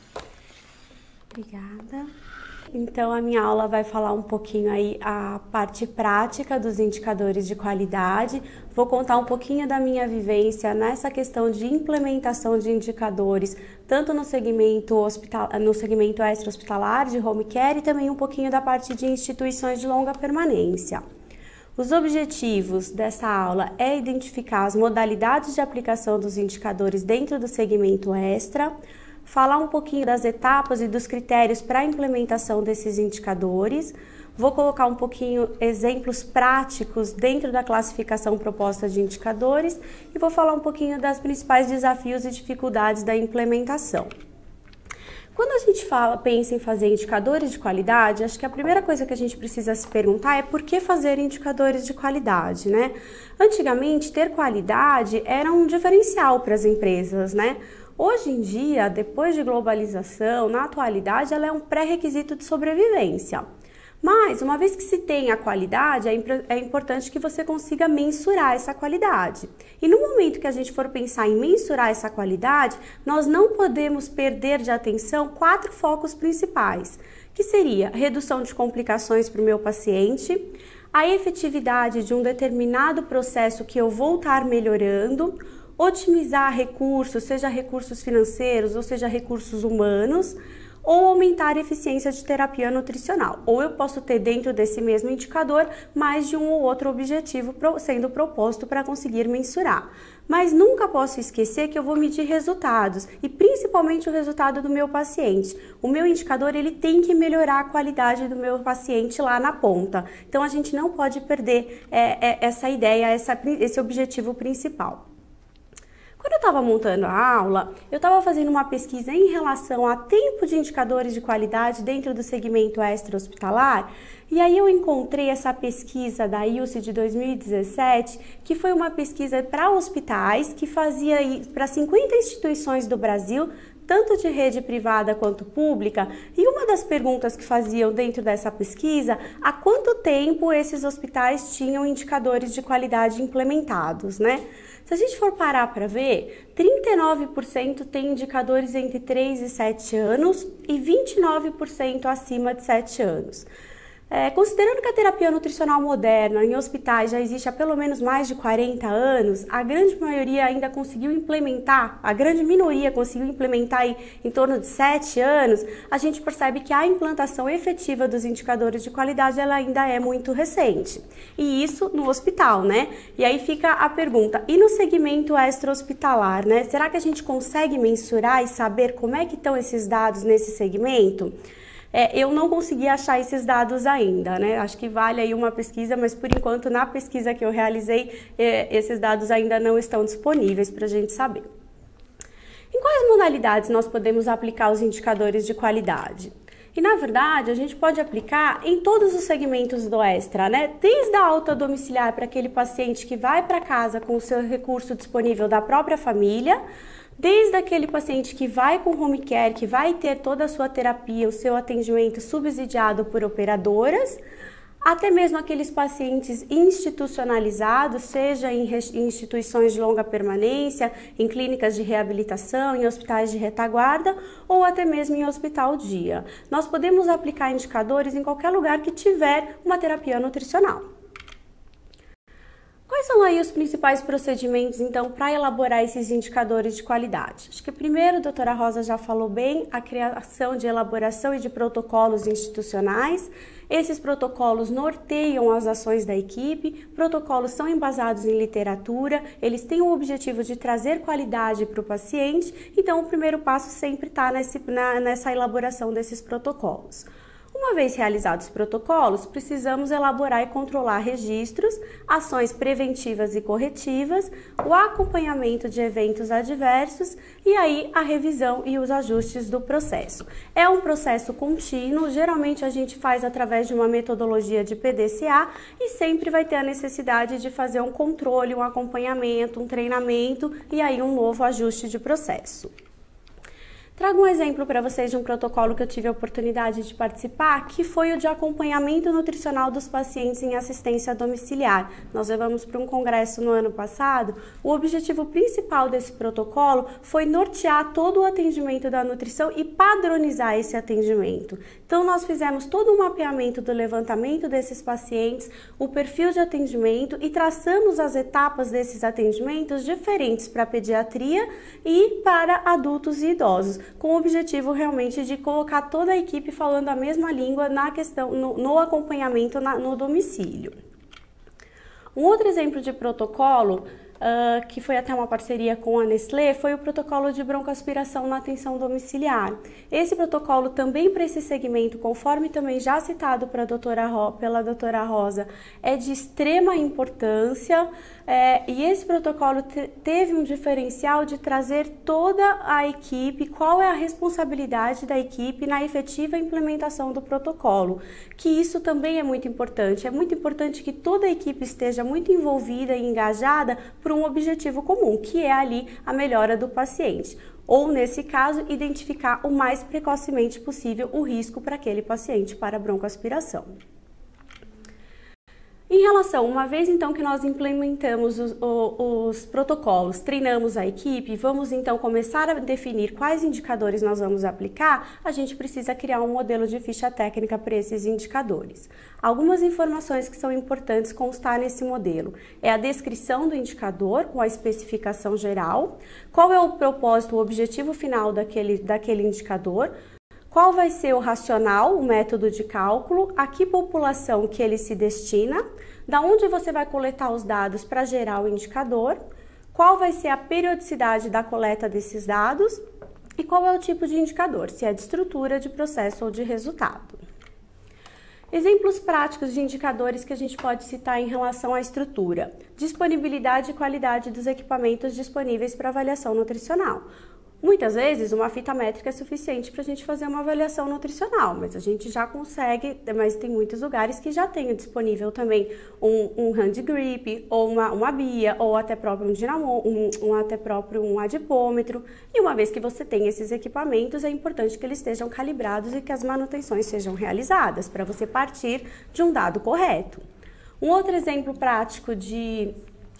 Obrigada. Então, a minha aula vai falar um pouquinho aí a parte prática dos indicadores de qualidade. Vou contar um pouquinho da minha vivência nessa questão de implementação de indicadores, tanto no segmento extra-hospitalar, de home care, e também um pouquinho da parte de instituições de longa permanência. Os objetivos dessa aula é identificar as modalidades de aplicação dos indicadores dentro do segmento extra, falar um pouquinho das etapas e dos critérios para a implementação desses indicadores. Vou colocar um pouquinho exemplos práticos dentro da classificação proposta de indicadores e vou falar um pouquinho das principais desafios e dificuldades da implementação. Quando a gente pensa em fazer indicadores de qualidade, acho que a primeira coisa que a gente precisa se perguntar é por que fazer indicadores de qualidade, né? Antigamente, ter qualidade era um diferencial para as empresas, né? Hoje em dia, depois de globalização, na atualidade, ela é um pré-requisito de sobrevivência. Mas, uma vez que se tem a qualidade, é importante que você consiga mensurar essa qualidade. E no momento que a gente for pensar em mensurar essa qualidade, nós não podemos perder de atenção 4 focos principais, que seria a redução de complicações para o meu paciente, a efetividade de um determinado processo que eu vou estar melhorando, otimizar recursos, seja recursos financeiros ou seja recursos humanos, ou aumentar a eficiência de terapia nutricional. Ou eu posso ter dentro desse mesmo indicador mais de um ou outro objetivo sendo proposto para conseguir mensurar. Mas nunca posso esquecer que eu vou medir resultados e principalmente o resultado do meu paciente. O meu indicador ele tem que melhorar a qualidade do meu paciente lá na ponta. Então a gente não pode perder essa ideia, esse objetivo principal. Quando eu estava montando a aula, eu estava fazendo uma pesquisa em relação a tempo de indicadores de qualidade dentro do segmento extra-hospitalar, e aí eu encontrei essa pesquisa da ILSE de 2017, que foi uma pesquisa para hospitais, que fazia para 50 instituições do Brasil, tanto de rede privada quanto pública, e uma das perguntas que faziam dentro dessa pesquisa, há quanto tempo esses hospitais tinham indicadores de qualidade implementados, né? Se a gente for parar para ver, 39% tem indicadores entre 3 e 7 anos e 29% acima de 7 anos. Considerando que a terapia nutricional moderna em hospitais já existe há pelo menos mais de 40 anos, a grande maioria ainda conseguiu implementar, a grande minoria conseguiu implementar em torno de 7 anos, a gente percebe que a implantação efetiva dos indicadores de qualidade ela ainda é muito recente. E isso no hospital, né? E aí fica a pergunta, e no segmento extra-hospitalar, né? Será que a gente consegue mensurar e saber como é que estão esses dados nesse segmento? Eu não consegui achar esses dados ainda, né? Acho que vale aí uma pesquisa, mas por enquanto na pesquisa que eu realizei, esses dados ainda não estão disponíveis para a gente saber. Em quais modalidades nós podemos aplicar os indicadores de qualidade? E na verdade a gente pode aplicar em todos os segmentos do extra, né? Desde a alta domiciliar para aquele paciente que vai para casa com o seu recurso disponível da própria família, desde aquele paciente que vai com home care, que vai ter toda a sua terapia, o seu atendimento subsidiado por operadoras, até mesmo aqueles pacientes institucionalizados, seja em instituições de longa permanência, em clínicas de reabilitação, em hospitais de retaguarda ou até mesmo em hospital dia. Nós podemos aplicar indicadores em qualquer lugar que tiver uma terapia nutricional. Quais são aí os principais procedimentos, então, para elaborar esses indicadores de qualidade? Acho que primeiro, a doutora Rosa já falou bem, a criação de elaboração e de protocolos institucionais. Esses protocolos norteiam as ações da equipe, protocolos são embasados em literatura, eles têm o objetivo de trazer qualidade para o paciente, então o primeiro passo sempre está nessa elaboração desses protocolos. Uma vez realizados os protocolos, precisamos elaborar e controlar registros, ações preventivas e corretivas, o acompanhamento de eventos adversos e aí a revisão e os ajustes do processo. É um processo contínuo, geralmente a gente faz através de uma metodologia de PDCA e sempre vai ter a necessidade de fazer um controle, um acompanhamento, um treinamento e aí um novo ajuste de processo. Trago um exemplo para vocês de um protocolo que eu tive a oportunidade de participar, que foi o de acompanhamento nutricional dos pacientes em assistência domiciliar. Nós levamos para um congresso no ano passado. O objetivo principal desse protocolo foi nortear todo o atendimento da nutrição e padronizar esse atendimento. Então, nós fizemos todo o mapeamento do levantamento desses pacientes, o perfil de atendimento e traçamos as etapas desses atendimentos diferentes para a pediatria e para adultos e idosos, com o objetivo realmente de colocar toda a equipe falando a mesma língua na questão, no acompanhamento no domicílio. Um outro exemplo de protocolo, que foi até uma parceria com a Nestlé, foi o protocolo de broncoaspiração na atenção domiciliar. Esse protocolo também para esse segmento, conforme também já citado pela doutora Rosa, é de extrema importância e esse protocolo teve um diferencial de trazer toda a equipe, qual é a responsabilidade da equipe na efetiva implementação do protocolo, que isso também é muito importante que toda a equipe esteja muito envolvida e engajada por um objetivo comum, que é ali a melhora do paciente, ou nesse caso, identificar o mais precocemente possível o risco para aquele paciente para broncoaspiração. relação, uma vez então que nós implementamos os protocolos, treinamos a equipe, vamos então começar a definir quais indicadores nós vamos aplicar, a gente precisa criar um modelo de ficha técnica para esses indicadores. Algumas informações que são importantes constar nesse modelo é a descrição do indicador com a especificação geral, qual é o propósito, o objetivo final daquele indicador, qual vai ser o racional, o método de cálculo, a que população que ele se destina, da onde você vai coletar os dados para gerar o indicador, qual vai ser a periodicidade da coleta desses dados e qual é o tipo de indicador, se é de estrutura, de processo ou de resultado. Exemplos práticos de indicadores que a gente pode citar em relação à estrutura: disponibilidade e qualidade dos equipamentos disponíveis para avaliação nutricional. Muitas vezes uma fita métrica é suficiente para a gente fazer uma avaliação nutricional, mas a gente já consegue, mas tem muitos lugares que já tem disponível também um hand grip, ou uma BIA, ou até próprio um dinamo, até próprio um adipômetro. E uma vez que você tem esses equipamentos, é importante que eles estejam calibrados e que as manutenções sejam realizadas, para você partir de um dado correto. Um outro exemplo prático de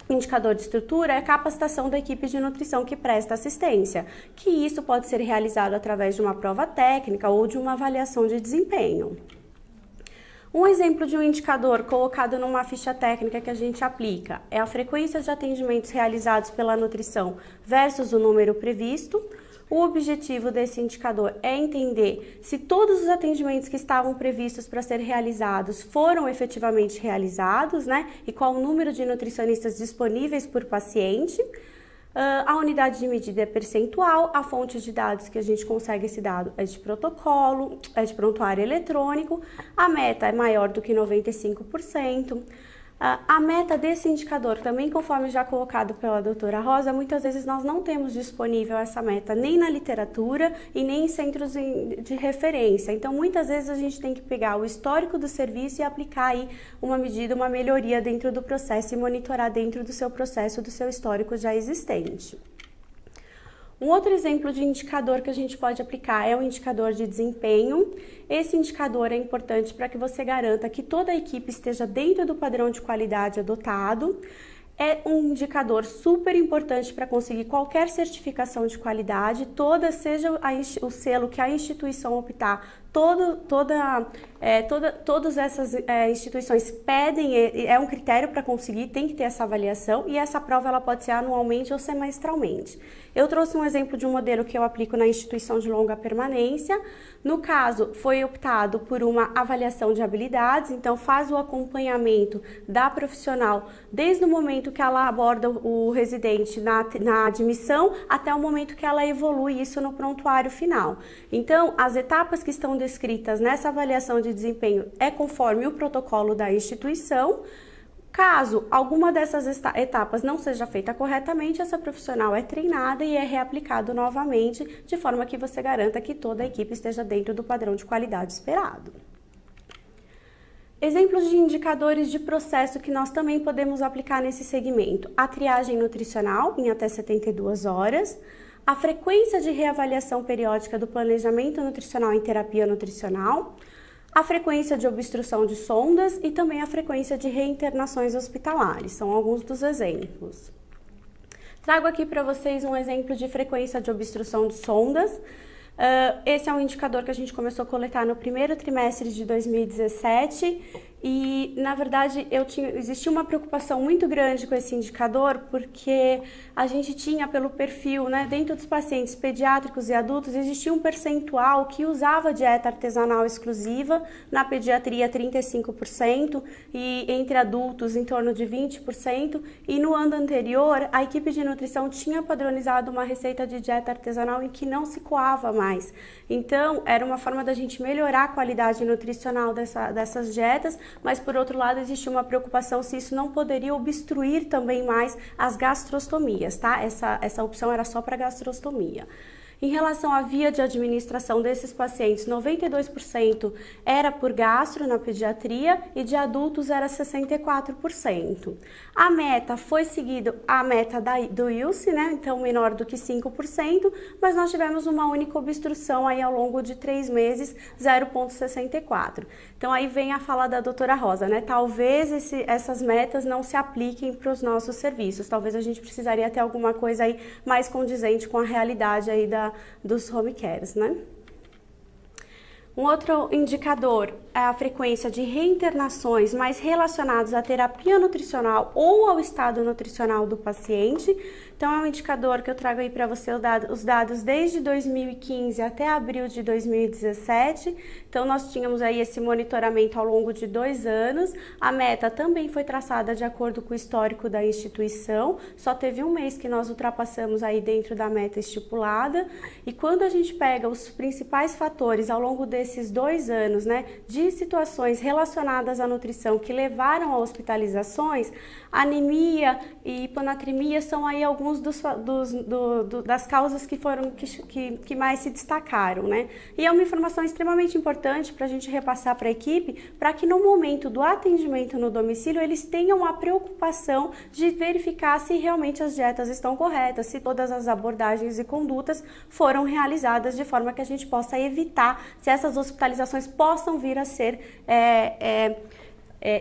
indicador de estrutura é a capacitação da equipe de nutrição que presta assistência, que isso pode ser realizado através de uma prova técnica ou de uma avaliação de desempenho. Um exemplo de um indicador colocado numa ficha técnica que a gente aplica é a frequência de atendimentos realizados pela nutrição versus o número previsto. O objetivo desse indicador é entender se todos os atendimentos que estavam previstos para ser realizados foram efetivamente realizados, né? E qual o número de nutricionistas disponíveis por paciente. A unidade de medida é percentual, a fonte de dados que a gente consegue esse dado é de protocolo, é de prontuário eletrônico, a meta é maior do que 95%. A meta desse indicador, também conforme já colocado pela doutora Rosa, muitas vezes nós não temos disponível essa meta nem na literatura e nem em centros de referência. Então, muitas vezes a gente tem que pegar o histórico do serviço e aplicar aí uma medida, uma melhoria dentro do processo e monitorar dentro do seu processo, do seu histórico já existente. Um outro exemplo de indicador que a gente pode aplicar é o indicador de desempenho. Esse indicador é importante para que você garanta que toda a equipe esteja dentro do padrão de qualidade adotado. É um indicador super importante para conseguir qualquer certificação de qualidade, seja o selo que a instituição optar, todas essas instituições pedem, é um critério para conseguir, tem que ter essa avaliação, e essa prova ela pode ser anualmente ou semestralmente. Eu trouxe um exemplo de um modelo que eu aplico na instituição de longa permanência. No caso, foi optado por uma avaliação de habilidades, então faz o acompanhamento da profissional desde o momento que ela aborda o residente na admissão até o momento que ela evolui isso no prontuário final. Então, as etapas que estão descritas nessa avaliação de desempenho é conforme o protocolo da instituição. Caso alguma dessas etapas não seja feita corretamente, essa profissional é treinada e é reaplicado novamente, de forma que você garanta que toda a equipe esteja dentro do padrão de qualidade esperado. Exemplos de indicadores de processo que nós também podemos aplicar nesse segmento: a triagem nutricional em até 72 horas, a frequência de reavaliação periódica do planejamento nutricional em terapia nutricional, a frequência de obstrução de sondas e também a frequência de reinternações hospitalares. São alguns dos exemplos. Trago aqui para vocês um exemplo de frequência de obstrução de sondas. Esse é um indicador que a gente começou a coletar no primeiro trimestre de 2017 e, na verdade, existia uma preocupação muito grande com esse indicador, porque a gente tinha pelo perfil, né, dentro dos pacientes pediátricos e adultos, existia um percentual que usava dieta artesanal exclusiva, na pediatria 35% e entre adultos em torno de 20%, e no ano anterior a equipe de nutrição tinha padronizado uma receita de dieta artesanal em que não se coava mais. Então, era uma forma da gente melhorar a qualidade nutricional dessas dietas, mas por outro lado existia uma preocupação se isso não poderia obstruir também mais as gastrostomias, tá? Essa opção era só para gastrostomia. Em relação à via de administração desses pacientes, 92% era por gastro na pediatria e de adultos era 64%. A meta foi seguida a meta do ILSE, né? Então menor do que 5%, mas nós tivemos uma única obstrução aí ao longo de 3 meses, 0,64. Então aí vem a fala da doutora Rosa, né? Talvez essas metas não se apliquem para os nossos serviços, talvez a gente precisaria ter alguma coisa aí mais condizente com a realidade aí dos home cares, né? Um outro indicador é a frequência de reinternações mais relacionados à terapia nutricional ou ao estado nutricional do paciente. Então, é um indicador que eu trago aí para você os dados desde 2015 até abril de 2017. Então, nós tínhamos aí esse monitoramento ao longo de 2 anos. A meta também foi traçada de acordo com o histórico da instituição. Só teve um mês que nós ultrapassamos aí dentro da meta estipulada. E quando a gente pega os principais fatores ao longo desses 2 anos, né, de situações relacionadas à nutrição que levaram a hospitalizações, anemia e hiponatremia são aí alguns das causas que mais se destacaram, né? E é uma informação extremamente importante para a gente repassar para a equipe, para que no momento do atendimento no domicílio eles tenham a preocupação de verificar se realmente as dietas estão corretas, se todas as abordagens e condutas foram realizadas de forma que a gente possa evitar se essas hospitalizações possam vir a ser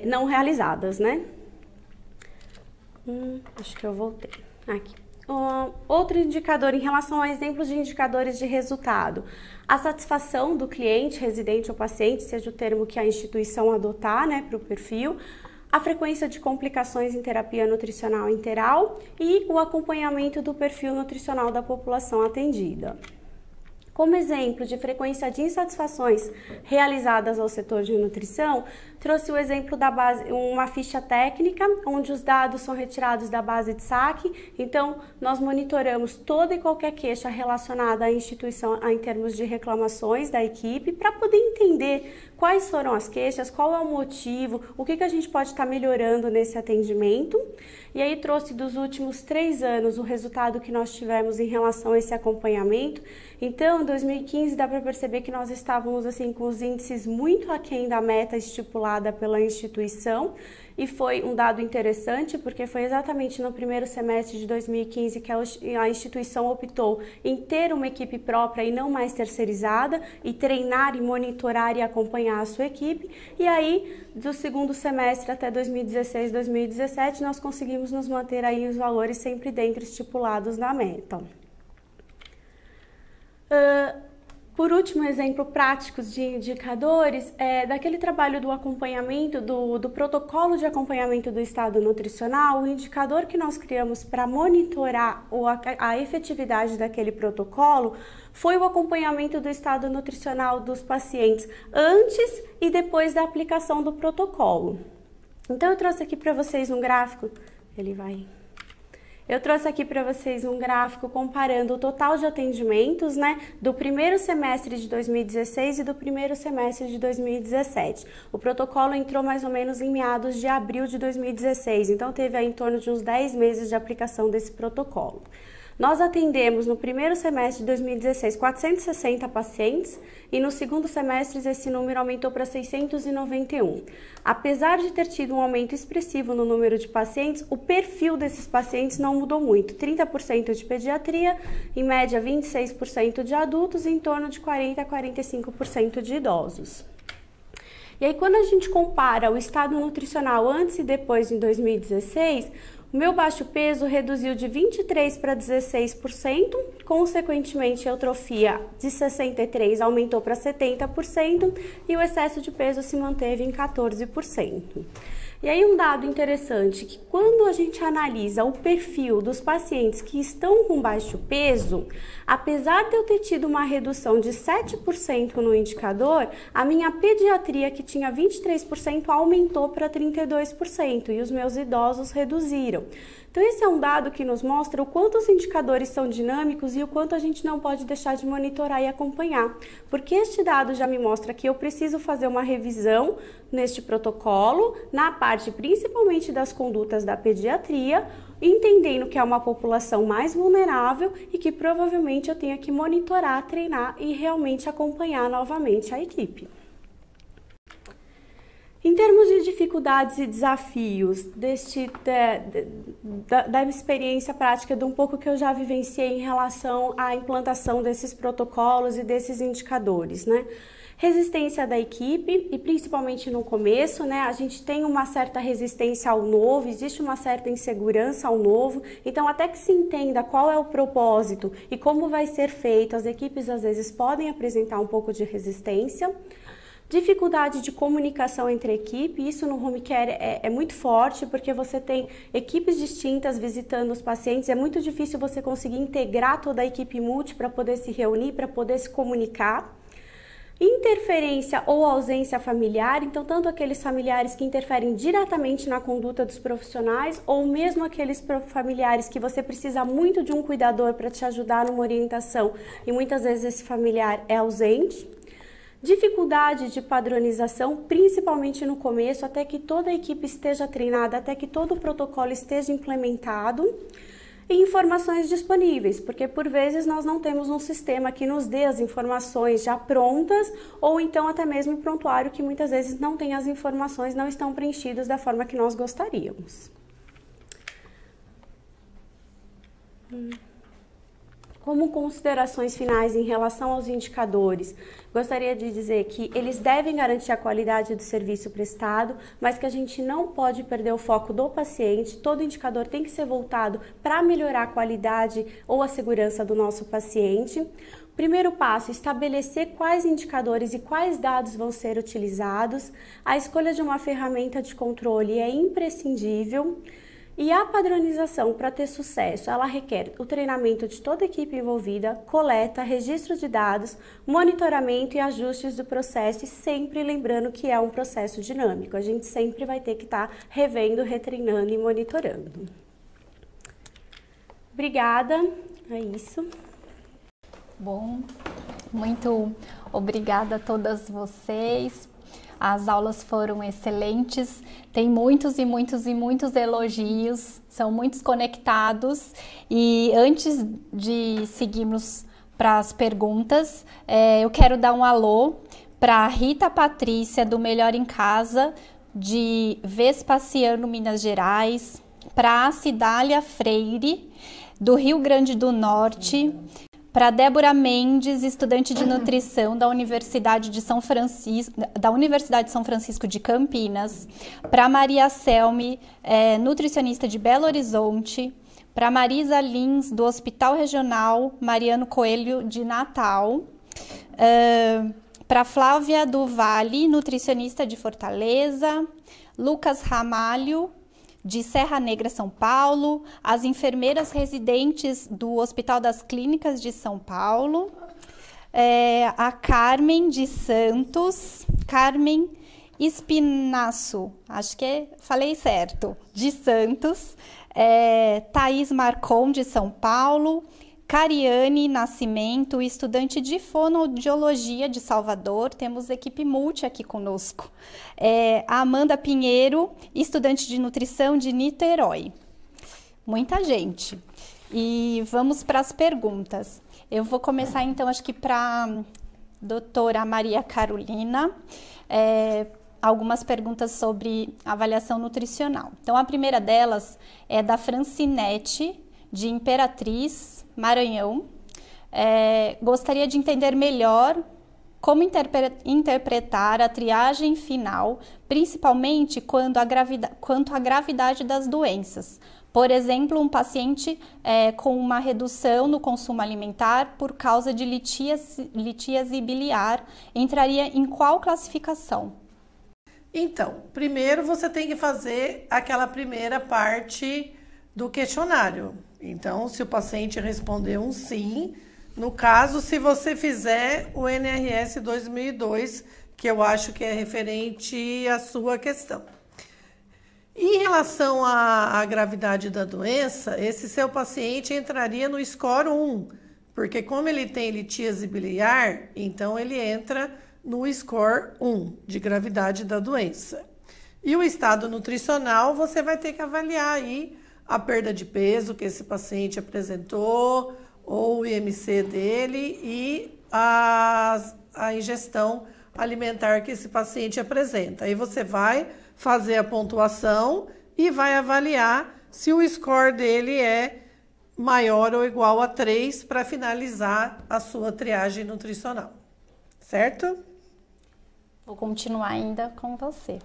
não realizadas, né? Acho que eu voltei. Aqui. Outro indicador em relação a exemplos de indicadores de resultado. A satisfação do cliente, residente ou paciente, seja o termo que a instituição adotar, né, para o perfil. A frequência de complicações em terapia nutricional interal e o acompanhamento do perfil nutricional da população atendida. Como exemplo de frequência de insatisfações realizadas ao setor de nutrição, trouxe o exemplo da base, uma ficha técnica, onde os dados são retirados da base de saque. Então, nós monitoramos toda e qualquer queixa relacionada à instituição em termos de reclamações da equipe, para poder entender quais foram as queixas, qual é o motivo, o que a gente pode estar melhorando nesse atendimento. E aí trouxe dos últimos 3 anos o resultado que nós tivemos em relação a esse acompanhamento. Então, em 2015 dá para perceber que nós estávamos assim com os índices muito aquém da meta estipulada pela instituição, e foi um dado interessante porque foi exatamente no primeiro semestre de 2015 que a instituição optou em ter uma equipe própria e não mais terceirizada, e treinar e monitorar e acompanhar a sua equipe. E aí, do segundo semestre até 2016, 2017, nós conseguimos nos manter aí os valores sempre dentro estipulados na meta. Por último, exemplo práticos de indicadores, daquele trabalho do acompanhamento, do protocolo de acompanhamento do estado nutricional. O indicador que nós criamos para monitorar a efetividade daquele protocolo foi o acompanhamento do estado nutricional dos pacientes antes e depois da aplicação do protocolo. Então, eu trouxe aqui para vocês um gráfico, Eu trouxe aqui para vocês um gráfico comparando o total de atendimentos, né, do primeiro semestre de 2016 e do primeiro semestre de 2017. O protocolo entrou mais ou menos em meados de abril de 2016, então teve aí em torno de uns 10 meses de aplicação desse protocolo. Nós atendemos no primeiro semestre de 2016 460 pacientes e no segundo semestre esse número aumentou para 691. Apesar de ter tido um aumento expressivo no número de pacientes, o perfil desses pacientes não mudou muito. 30% de pediatria, em média 26% de adultos e em torno de 40% a 45% de idosos. E aí, quando a gente compara o estado nutricional antes e depois em 2016, o meu baixo peso reduziu de 23% para 16%, consequentemente a eutrofia de 63% aumentou para 70% e o excesso de peso se manteve em 14%. E aí um dado interessante, que quando a gente analisa o perfil dos pacientes que estão com baixo peso, apesar de eu ter tido uma redução de 7% no indicador, a minha pediatria, que tinha 23%, aumentou para 32% e os meus idosos reduziram. Então, esse é um dado que nos mostra o quanto os indicadores são dinâmicos e o quanto a gente não pode deixar de monitorar e acompanhar. Porque este dado já me mostra que eu preciso fazer uma revisão neste protocolo, na parte principalmente das condutas da pediatria, entendendo que é uma população mais vulnerável e que provavelmente eu tenho que monitorar, treinar e realmente acompanhar novamente a equipe. Em termos de dificuldades e desafios da experiência prática, de um pouco que eu já vivenciei em relação à implantação desses protocolos e desses indicadores, né? Resistência da equipe, e principalmente no começo, né? A gente tem uma certa resistência ao novo, existe uma certa insegurança ao novo, então até que se entenda qual é o propósito e como vai ser feito, as equipes às vezes podem apresentar um pouco de resistência. Dificuldade de comunicação entre a equipe, isso no home care é muito forte, porque você tem equipes distintas visitando os pacientes, é muito difícil você conseguir integrar toda a equipe multi para poder se reunir, para poder se comunicar. Interferência ou ausência familiar, então tanto aqueles familiares que interferem diretamente na conduta dos profissionais, ou mesmo aqueles familiares que você precisa muito de um cuidador para te ajudar numa orientação, e muitas vezes esse familiar é ausente. Dificuldade de padronização, principalmente no começo, até que toda a equipe esteja treinada, até que todo o protocolo esteja implementado. E informações disponíveis, porque por vezes nós não temos um sistema que nos dê as informações já prontas, ou então até mesmo um prontuário que muitas vezes não tem as informações, não estão preenchidas da forma que nós gostaríamos. Como considerações finais em relação aos indicadores, gostaria de dizer que eles devem garantir a qualidade do serviço prestado, mas que a gente não pode perder o foco do paciente. Todo indicador tem que ser voltado para melhorar a qualidade ou a segurança do nosso paciente. Primeiro passo, estabelecer quais indicadores e quais dados vão ser utilizados. A escolha de uma ferramenta de controle é imprescindível. E a padronização, para ter sucesso, ela requer o treinamento de toda a equipe envolvida, coleta, registro de dados, monitoramento e ajustes do processo, e sempre lembrando que é um processo dinâmico. A gente sempre vai ter que estar revendo, retreinando e monitorando. Obrigada, é isso. Bom, muito obrigada a todas vocês. As aulas foram excelentes, tem muitos e muitos e muitos elogios, são muitos conectados. E antes de seguirmos para as perguntas, eu quero dar um alô para Rita Patrícia, do Melhor em Casa, de Vespasiano, Minas Gerais, para a Cidália Freire, do Rio Grande do Norte, para Débora Mendes, estudante de nutrição da Universidade de São Francisco de Campinas, para Maria Selme, nutricionista de Belo Horizonte, para Marisa Lins, do Hospital Regional Mariano Coelho de Natal, para Flávia do Vale, nutricionista de Fortaleza, Lucas Ramalho, de Serra Negra, São Paulo, as enfermeiras residentes do Hospital das Clínicas de São Paulo, a Carmen de Santos, Carmen Espinaço, acho que falei certo, de Santos, Thaís Marcon, de São Paulo, Cariane Nascimento, estudante de fonoaudiologia de Salvador, temos equipe multi aqui conosco. A Amanda Pinheiro, estudante de nutrição de Niterói. Muita gente. E vamos para as perguntas. Eu vou começar então, acho que para a doutora Maria Carolina, algumas perguntas sobre avaliação nutricional. Então, a primeira delas é da Francinete, de Imperatriz, Maranhão. Gostaria de entender melhor como interpretar a triagem final, principalmente quanto à gravidade das doenças. Por exemplo, um paciente com uma redução no consumo alimentar por causa de litíase biliar entraria em qual classificação? Então, primeiro você tem que fazer aquela primeira parte do questionário. Então, se o paciente responder um sim, no caso, se você fizer o NRS 2002, que eu acho que é referente à sua questão. Em relação à gravidade da doença, esse seu paciente entraria no score 1, porque como ele tem litíase biliar, então ele entra no score 1 de gravidade da doença. E o estado nutricional, você vai ter que avaliar aí a perda de peso que esse paciente apresentou, ou o IMC dele e a ingestão alimentar que esse paciente apresenta. Aí você vai fazer a pontuação e vai avaliar se o score dele é maior ou igual a 3 para finalizar a sua triagem nutricional. Certo? Vou continuar ainda com você.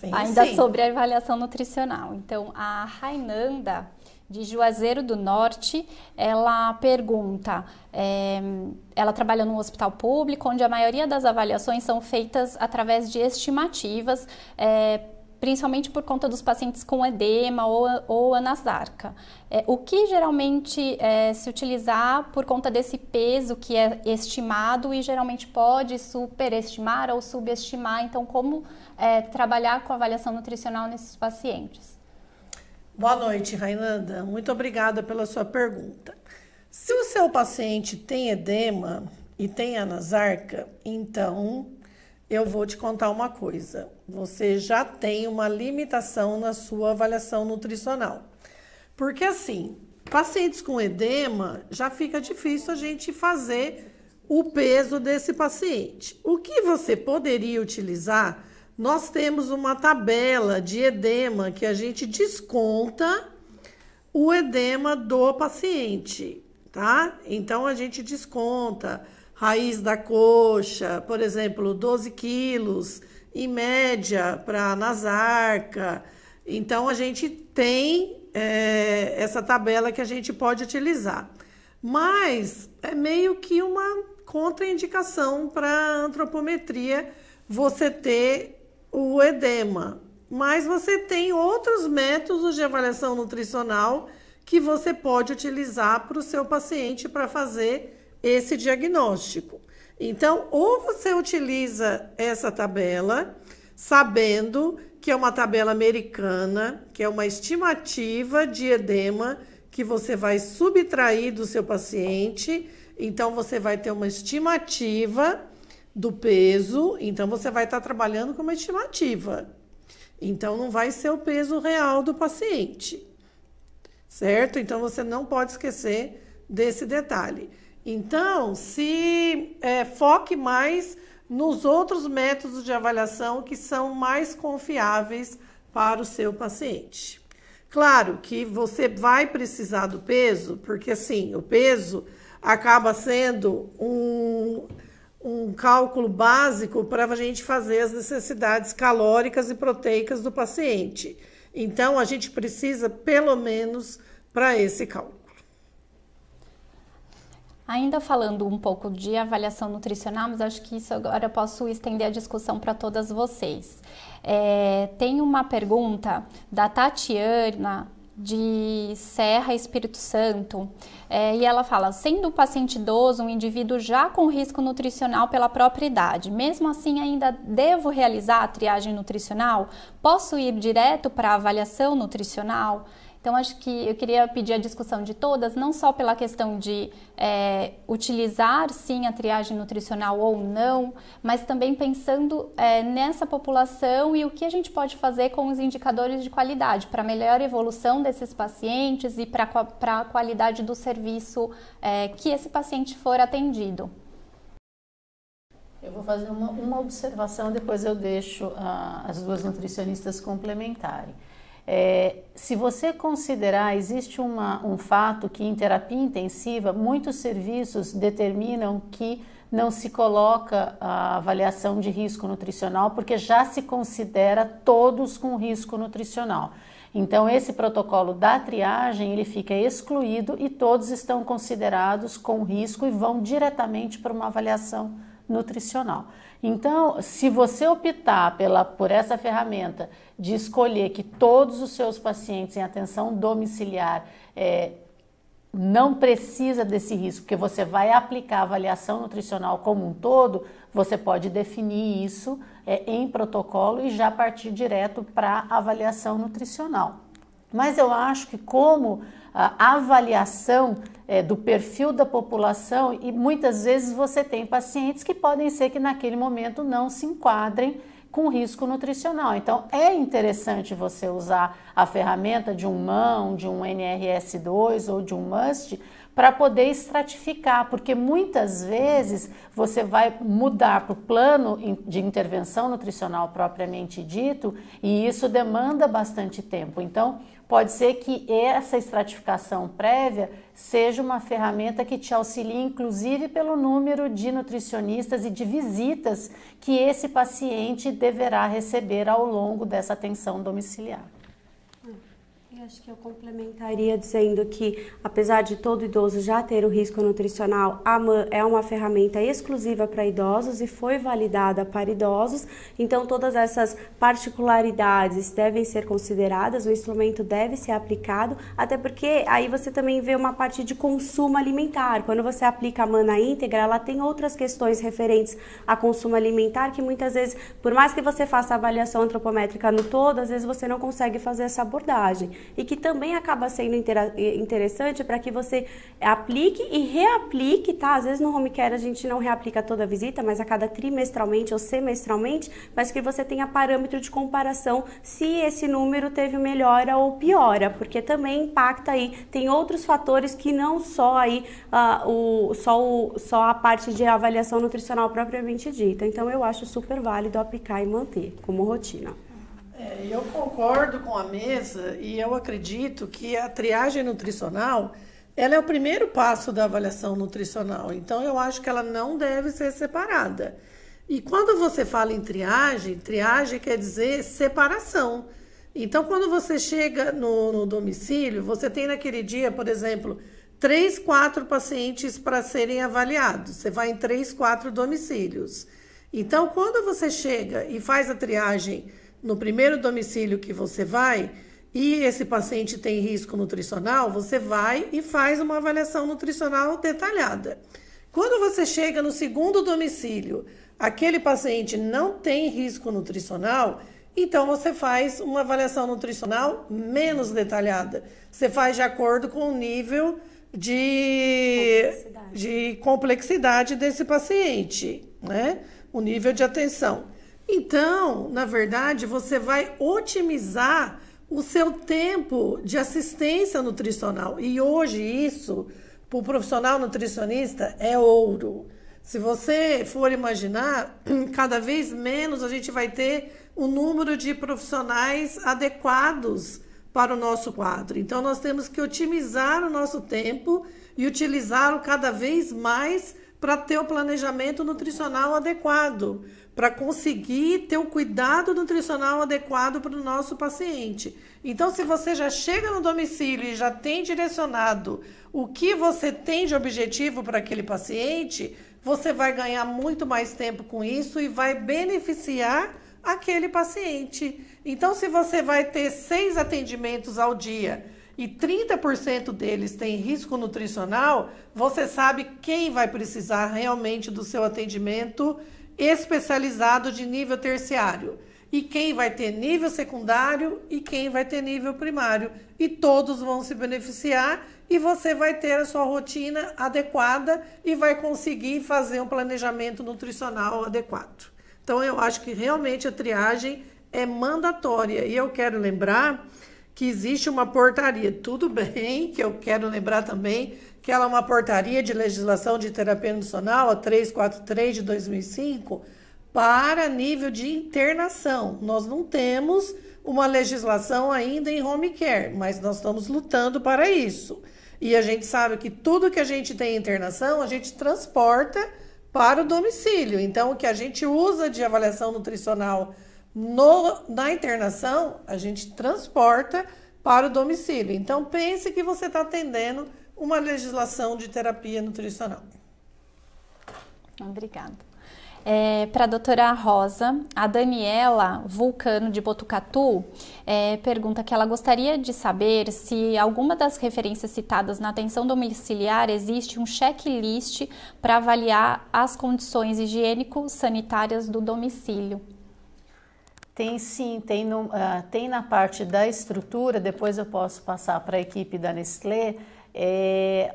Sim, ainda sim. sobre a avaliação nutricional. Então, a Rainanda, de Juazeiro do Norte, ela pergunta, ela trabalha num hospital público, onde a maioria das avaliações são feitas através de estimativas, principalmente por conta dos pacientes com edema ou anasarca. O que geralmente se utilizar por conta desse peso que é estimado e geralmente pode superestimar ou subestimar, então como trabalhar com avaliação nutricional nesses pacientes? Boa noite, Rainanda. Muito obrigada pela sua pergunta. Se o seu paciente tem edema e tem anasarca, então eu vou te contar uma coisa. Você já tem uma limitação na sua avaliação nutricional. Porque assim, pacientes com edema, já fica difícil a gente fazer o peso desse paciente. O que você poderia utilizar? Nós temos uma tabela de edema que a gente desconta o edema do paciente, tá? Então, a gente desconta raiz da coxa, por exemplo, 12 quilos, em média, para anasarca. Então, a gente tem essa tabela que a gente pode utilizar. Mas é meio que uma contraindicação para antropometria você ter o edema, mas você tem outros métodos de avaliação nutricional que você pode utilizar para o seu paciente para fazer esse diagnóstico. Então, ou você utiliza essa tabela, sabendo que é uma tabela americana, que é uma estimativa de edema que você vai subtrair do seu paciente, então você vai ter uma estimativa do peso, então você vai estar trabalhando com uma estimativa. Então, não vai ser o peso real do paciente, certo? Então, você não pode esquecer desse detalhe. Então, foque mais nos outros métodos de avaliação que são mais confiáveis para o seu paciente. Claro que você vai precisar do peso, porque assim, o peso acaba sendo um cálculo básico para a gente fazer as necessidades calóricas e proteicas do paciente. Então, a gente precisa, pelo menos, para esse cálculo. Ainda falando um pouco de avaliação nutricional, mas acho que isso agora eu posso estender a discussão para todas vocês. Tem uma pergunta da Tatiana, de Serra, Espírito Santo, e ela fala, sendo o paciente idoso um indivíduo já com risco nutricional pela própria idade, mesmo assim ainda devo realizar a triagem nutricional? Posso ir direto para a avaliação nutricional? Então, acho que eu queria pedir a discussão de todas, não só pela questão de utilizar, sim, a triagem nutricional ou não, mas também pensando nessa população e o que a gente pode fazer com os indicadores de qualidade para melhor evolução desses pacientes e para a qualidade do serviço que esse paciente for atendido. Eu vou fazer uma observação, depois eu deixo as duas nutricionistas complementarem. Se você considerar, existe um fato que em terapia intensiva, muitos serviços determinam que não se coloca a avaliação de risco nutricional, porque já se considera todos com risco nutricional. Então, esse protocolo da triagem, ele fica excluído e todos estão considerados com risco e vão diretamente para uma avaliação nutricional. Então, se você optar por essa ferramenta de escolher que todos os seus pacientes em atenção domiciliar não precisa desse risco, porque você vai aplicar a avaliação nutricional como um todo, você pode definir isso em protocolo e já partir direto para a avaliação nutricional. Mas eu acho que como a avaliação do perfil da população, e muitas vezes você tem pacientes que podem ser que naquele momento não se enquadrem com risco nutricional. Então, é interessante você usar a ferramenta de um MAN, de um NRS2 ou de um MUST para poder estratificar, porque muitas vezes você vai mudar para o plano de intervenção nutricional propriamente dito e isso demanda bastante tempo. Então, pode ser que essa estratificação prévia seja uma ferramenta que te auxilie, inclusive pelo número de nutricionistas e de visitas que esse paciente deverá receber ao longo dessa atenção domiciliar. Acho que eu complementaria dizendo que, apesar de todo idoso já ter o risco nutricional, a MAN é uma ferramenta exclusiva para idosos e foi validada para idosos, então todas essas particularidades devem ser consideradas, o instrumento deve ser aplicado, até porque aí você também vê uma parte de consumo alimentar. Quando você aplica a MAN na íntegra, ela tem outras questões referentes a consumo alimentar que muitas vezes, por mais que você faça a avaliação antropométrica no todo, às vezes você não consegue fazer essa abordagem. E que também acaba sendo interessante para que você aplique e reaplique, tá? Às vezes no home care a gente não reaplica toda a visita, mas a cada trimestralmente ou semestralmente, mas que você tenha parâmetro de comparação se esse número teve melhora ou piora, porque também impacta aí, tem outros fatores que não só aí só a parte de avaliação nutricional propriamente dita. Então eu acho super válido aplicar e manter como rotina. Eu concordo com a mesa e eu acredito que a triagem nutricional, ela é o primeiro passo da avaliação nutricional, então eu acho que ela não deve ser separada. E quando você fala em triagem, triagem quer dizer separação. Então quando você chega no domicílio, você tem naquele dia, por exemplo, 3, 4 pacientes para serem avaliados, você vai em 3, 4 domicílios. Então quando você chega e faz a triagem no primeiro domicílio que você vai e esse paciente tem risco nutricional, você vai e faz uma avaliação nutricional detalhada. Quando você chega no segundo domicílio, aquele paciente não tem risco nutricional, então você faz uma avaliação nutricional menos detalhada. Você faz de acordo com o nível de complexidade desse paciente, né? O nível de atenção. Então, na verdade, você vai otimizar o seu tempo de assistência nutricional. E hoje isso, para o profissional nutricionista, é ouro. Se você for imaginar, cada vez menos a gente vai ter o número de profissionais adequados para o nosso quadro. Então, nós temos que otimizar o nosso tempo e utilizá-lo cada vez mais para ter o planejamento nutricional adequado, para conseguir ter o cuidado nutricional adequado para o nosso paciente. Então, se você já chega no domicílio e já tem direcionado o que você tem de objetivo para aquele paciente, você vai ganhar muito mais tempo com isso e vai beneficiar aquele paciente. Então, se você vai ter 6 atendimentos ao dia e 30% deles têm risco nutricional, você sabe quem vai precisar realmente do seu atendimento especializado de nível terciário. E quem vai ter nível secundário e quem vai ter nível primário. E todos vão se beneficiar e você vai ter a sua rotina adequada e vai conseguir fazer um planejamento nutricional adequado. Então, eu acho que realmente a triagem é mandatória. E eu quero lembrar que existe uma portaria, tudo bem, que eu quero lembrar também que ela é uma portaria de legislação de terapia nutricional, a 343 de 2005, para nível de internação. Nós não temos uma legislação ainda em home care, mas nós estamos lutando para isso. E a gente sabe que tudo que a gente tem em internação, a gente transporta para o domicílio. Então, o que a gente usa de avaliação nutricional na internação, a gente transporta para o domicílio. Então, pense que você está atendendo uma legislação de terapia nutricional. Obrigada. Para a doutora Rosa, a Daniela Vulcano de Botucatu pergunta que ela gostaria de saber se alguma das referências citadas na atenção domiciliar existe um checklist para avaliar as condições higiênico-sanitárias do domicílio. Tem sim, tem na parte da estrutura, depois eu posso passar para a equipe da Nestlé,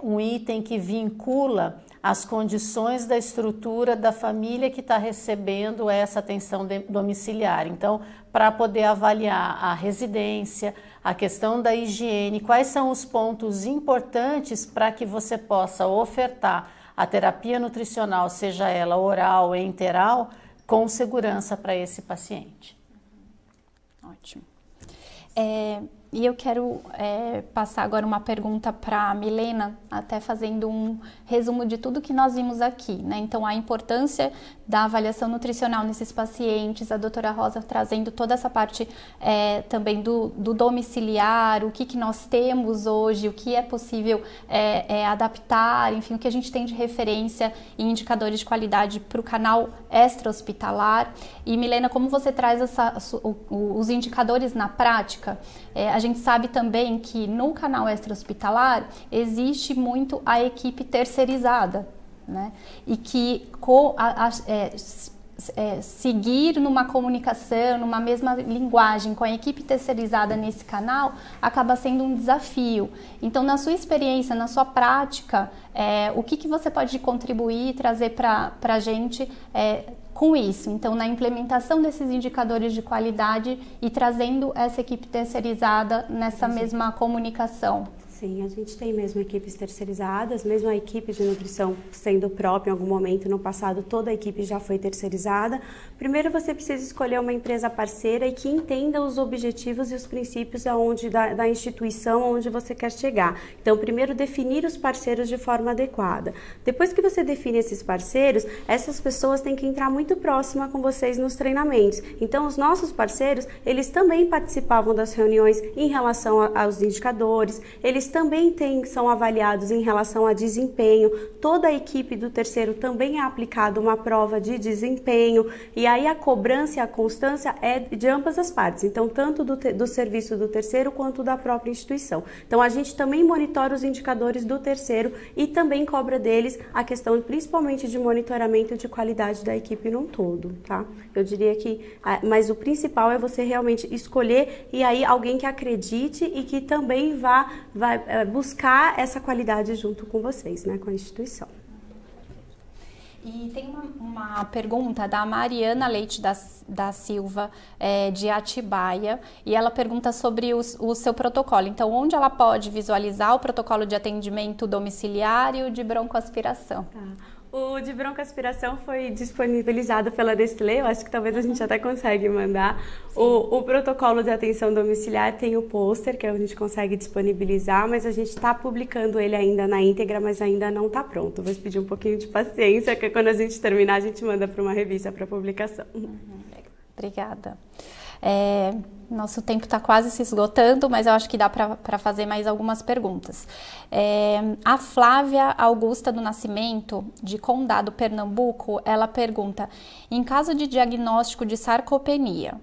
um item que vincula as condições da estrutura da família que está recebendo essa atenção domiciliar. Então, para poder avaliar a residência, a questão da higiene, quais são os pontos importantes para que você possa ofertar a terapia nutricional, seja ela oral ou enteral, com segurança para esse paciente. Ótimo. E eu quero passar agora uma pergunta para a Milena, até fazendo um resumo de tudo que nós vimos aqui, né? Então, a importância da avaliação nutricional nesses pacientes, a doutora Rosa trazendo toda essa parte também do domiciliar, o que nós temos hoje, o que é possível adaptar, enfim, o que a gente tem de referência e indicadores de qualidade para o canal extra-hospitalar. E, Milena, como você traz os indicadores na prática, a gente sabe também que no canal extra-hospitalar existe muito a equipe terceirizada, né? E que seguir numa comunicação, numa mesma linguagem com a equipe terceirizada nesse canal acaba sendo um desafio. Então, na sua experiência, na sua prática, o que você pode contribuir e trazer para a gente com isso? Então, na implementação desses indicadores de qualidade e trazendo essa equipe terceirizada nessa mesma comunicação. Sim, a gente tem mesmo equipes terceirizadas, mesmo a equipe de nutrição sendo própria em algum momento no passado, toda a equipe já foi terceirizada. Primeiro você precisa escolher uma empresa parceira e que entenda os objetivos e os princípios da instituição onde você quer chegar. Então, primeiro definir os parceiros de forma adequada. Depois que você define esses parceiros, essas pessoas têm que entrar muito próxima com vocês nos treinamentos. Então, os nossos parceiros, eles também participavam das reuniões em relação aos indicadores, eles também são avaliados em relação a desempenho. Toda a equipe do terceiro também é aplicada uma prova de desempenho, e aí a cobrança e a constância é de ambas as partes, então tanto do serviço do terceiro quanto da própria instituição. Então a gente também monitora os indicadores do terceiro e também cobra deles a questão principalmente de monitoramento de qualidade da equipe num todo, tá? Eu diria que, mas o principal é você realmente escolher e aí alguém que acredite e que também vai buscar essa qualidade junto com vocês, né, com a instituição. E tem uma pergunta da Mariana Leite da Silva, de Atibaia, e ela pergunta sobre o seu protocolo. Então, onde ela pode visualizar o protocolo de atendimento domiciliar e o de broncoaspiração? Tá. O de broncoaspiração foi disponibilizado pela Nestlé, eu acho que talvez a gente até consegue mandar. O protocolo de atenção domiciliar tem o pôster, que a gente consegue disponibilizar, mas a gente está publicando ele ainda na íntegra, mas ainda não está pronto. Vou pedir um pouquinho de paciência, que quando a gente terminar, a gente manda para uma revista para publicação. Obrigada. Nosso tempo está quase se esgotando, mas eu acho que dá para fazer mais algumas perguntas. A Flávia Augusta do Nascimento, de Condado, Pernambuco, ela pergunta: em caso de diagnóstico de sarcopenia,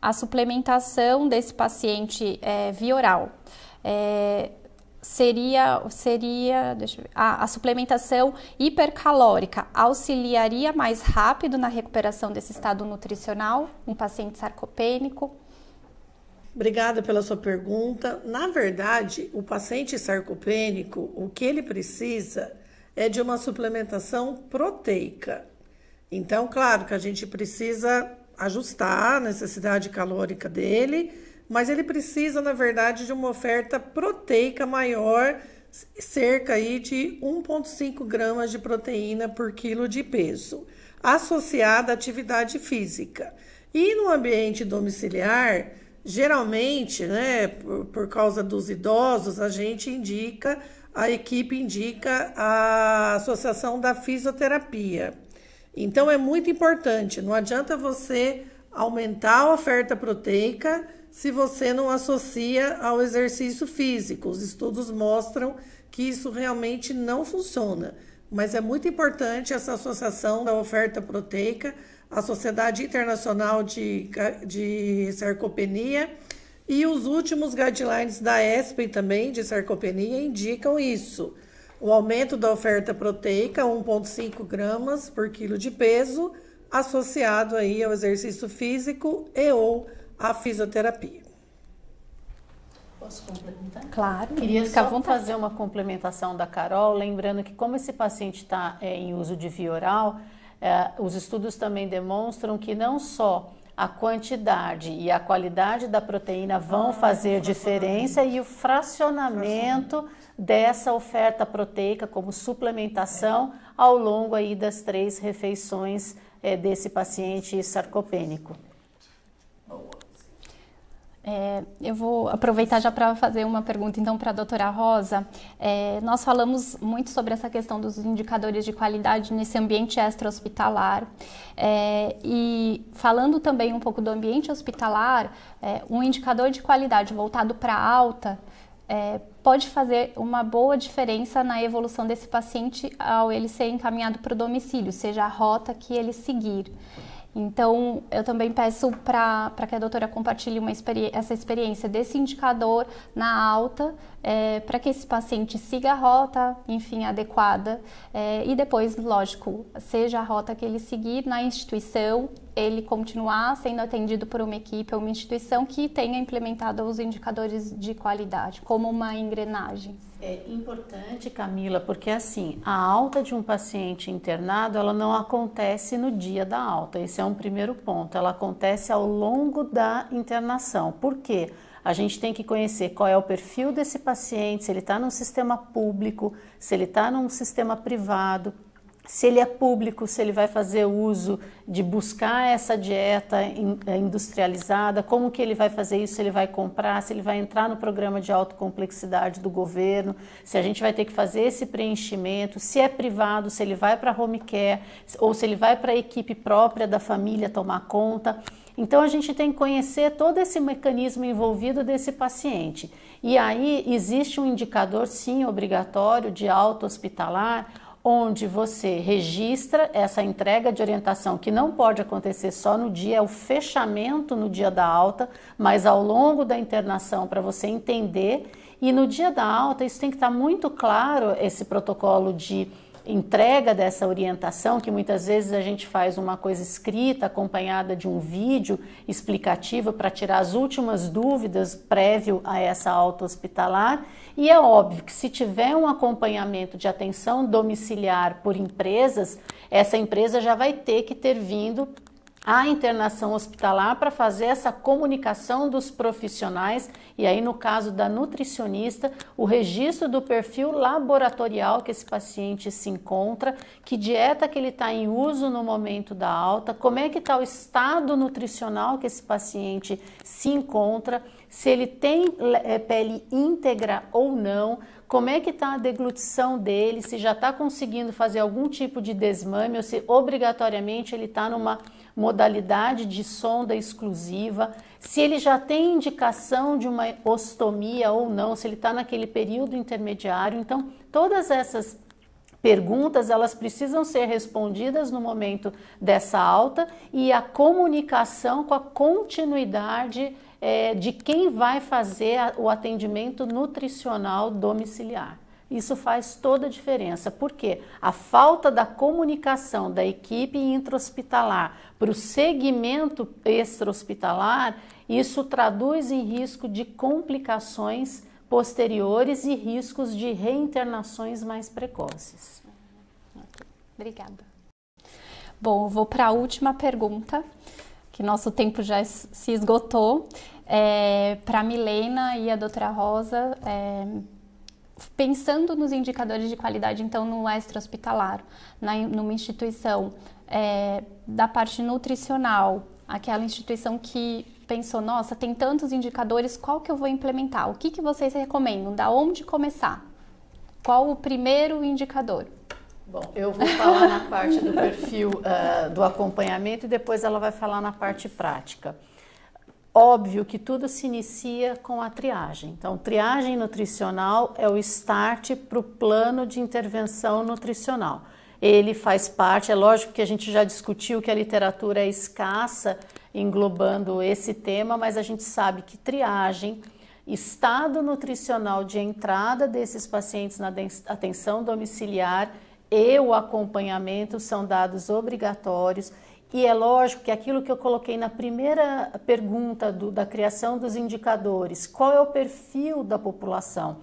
a suplementação desse paciente via oral seria deixa eu ver, a suplementação hipercalórica auxiliaria mais rápido na recuperação desse estado nutricional, um paciente sarcopênico? Obrigada pela sua pergunta. Na verdade, o paciente sarcopênico, o que ele precisa é de uma suplementação proteica. Então, claro que a gente precisa ajustar a necessidade calórica dele, mas ele precisa, na verdade, de uma oferta proteica maior, cerca aí de 1,5 gramas de proteína por quilo de peso, associada à atividade física. E no ambiente domiciliar, geralmente, né, por causa dos idosos, a equipe indica a associação da fisioterapia. Então, é muito importante, não adianta você aumentar a oferta proteica se você não associa ao exercício físico. Os estudos mostram que isso realmente não funciona. mas é muito importante essa associação da oferta proteica, a Sociedade Internacional de Sarcopenia e os últimos guidelines da ESPEN também de sarcopenia indicam isso. O aumento da oferta proteica, 1,5 gramas por quilo de peso, associado aí ao exercício físico e ou à fisioterapia. Posso complementar? Claro. Queria só fazer uma complementação da Carol, lembrando que como esse paciente está em uso de via oral, os estudos também demonstram que não só a quantidade e a qualidade da proteína vão fazer diferença e o fracionamento dessa oferta proteica como suplementação ao longo aí das 3 refeições desse paciente sarcopênico. Eu vou aproveitar já para fazer uma pergunta então para a doutora Rosa. Nós falamos muito sobre essa questão dos indicadores de qualidade nesse ambiente extra-hospitalar e falando também um pouco do ambiente hospitalar, um indicador de qualidade voltado para alta pode fazer uma boa diferença na evolução desse paciente ao ele ser encaminhado para o domicílio, seja a rota que ele seguir. Então, eu também peço para que a doutora compartilhe essa experiência desse indicador na alta, para que esse paciente siga a rota, enfim, adequada, e depois, lógico, seja a rota que ele seguir na instituição, ele continuar sendo atendido por uma equipe ou uma instituição que tenha implementado os indicadores de qualidade, como uma engrenagem. É importante, Camila, porque assim, a alta de um paciente internado, ela não acontece no dia da alta, esse é um primeiro ponto, ela acontece ao longo da internação. Por quê? A gente tem que conhecer qual é o perfil desse paciente, se ele está num sistema público, se ele está num sistema privado. Se ele é público, se ele vai fazer uso de buscar essa dieta industrializada, como que ele vai fazer isso, se ele vai comprar, se ele vai entrar no programa de autocomplexidade do governo, se a gente vai ter que fazer esse preenchimento, se é privado, se ele vai para home care ou se ele vai para a equipe própria da família tomar conta. Então a gente tem que conhecer todo esse mecanismo envolvido desse paciente. E aí existe um indicador, sim, obrigatório de alta hospitalar, onde você registra essa entrega de orientação, que não pode acontecer só no dia, é o fechamento no dia da alta, mas ao longo da internação para você entender. E no dia da alta, isso tem que estar muito claro, esse protocolo de entrega dessa orientação, que muitas vezes a gente faz uma coisa escrita, acompanhada de um vídeo explicativo para tirar as últimas dúvidas prévio a essa alta hospitalar. E é óbvio que se tiver um acompanhamento de atenção domiciliar por empresas, essa empresa já vai ter que ter vindo à internação hospitalar para fazer essa comunicação dos profissionais e aí no caso da nutricionista, o registro do perfil laboratorial que esse paciente se encontra, que dieta que ele está em uso no momento da alta, como é que está o estado nutricional que esse paciente se encontra, se ele tem pele íntegra ou não, como é que está a deglutição dele, se já está conseguindo fazer algum tipo de desmame ou se obrigatoriamente ele está numa modalidade de sonda exclusiva, se ele já tem indicação de uma ostomia ou não, se ele está naquele período intermediário. Então, todas essas perguntas, elas precisam ser respondidas no momento dessa alta e a comunicação com a continuidade de quem vai fazer o atendimento nutricional domiciliar. Isso faz toda a diferença, porque a falta da comunicação da equipe intra-hospitalar para o segmento extra-hospitalar, isso traduz em risco de complicações posteriores e riscos de reinternações mais precoces. Obrigada. Bom, eu vou para a última pergunta, que nosso tempo já se esgotou. Para a Milena e a doutora Rosa, pensando nos indicadores de qualidade, então, no extra-hospitalar, numa instituição da parte nutricional, aquela instituição que pensou, nossa, tem tantos indicadores, qual que eu vou implementar? O que vocês recomendam? Da onde começar? Qual o primeiro indicador? Bom, eu vou falar na parte do perfil do acompanhamento e depois ela vai falar na parte prática. Óbvio que tudo se inicia com a triagem. Então, triagem nutricional é o start para o plano de intervenção nutricional. Ele faz parte, é lógico que a gente já discutiu que a literatura é escassa englobando esse tema, mas a gente sabe que triagem, estado nutricional de entrada desses pacientes na atenção domiciliar e o acompanhamento são dados obrigatórios. E é lógico que aquilo que eu coloquei na primeira pergunta da criação dos indicadores, qual é o perfil da população?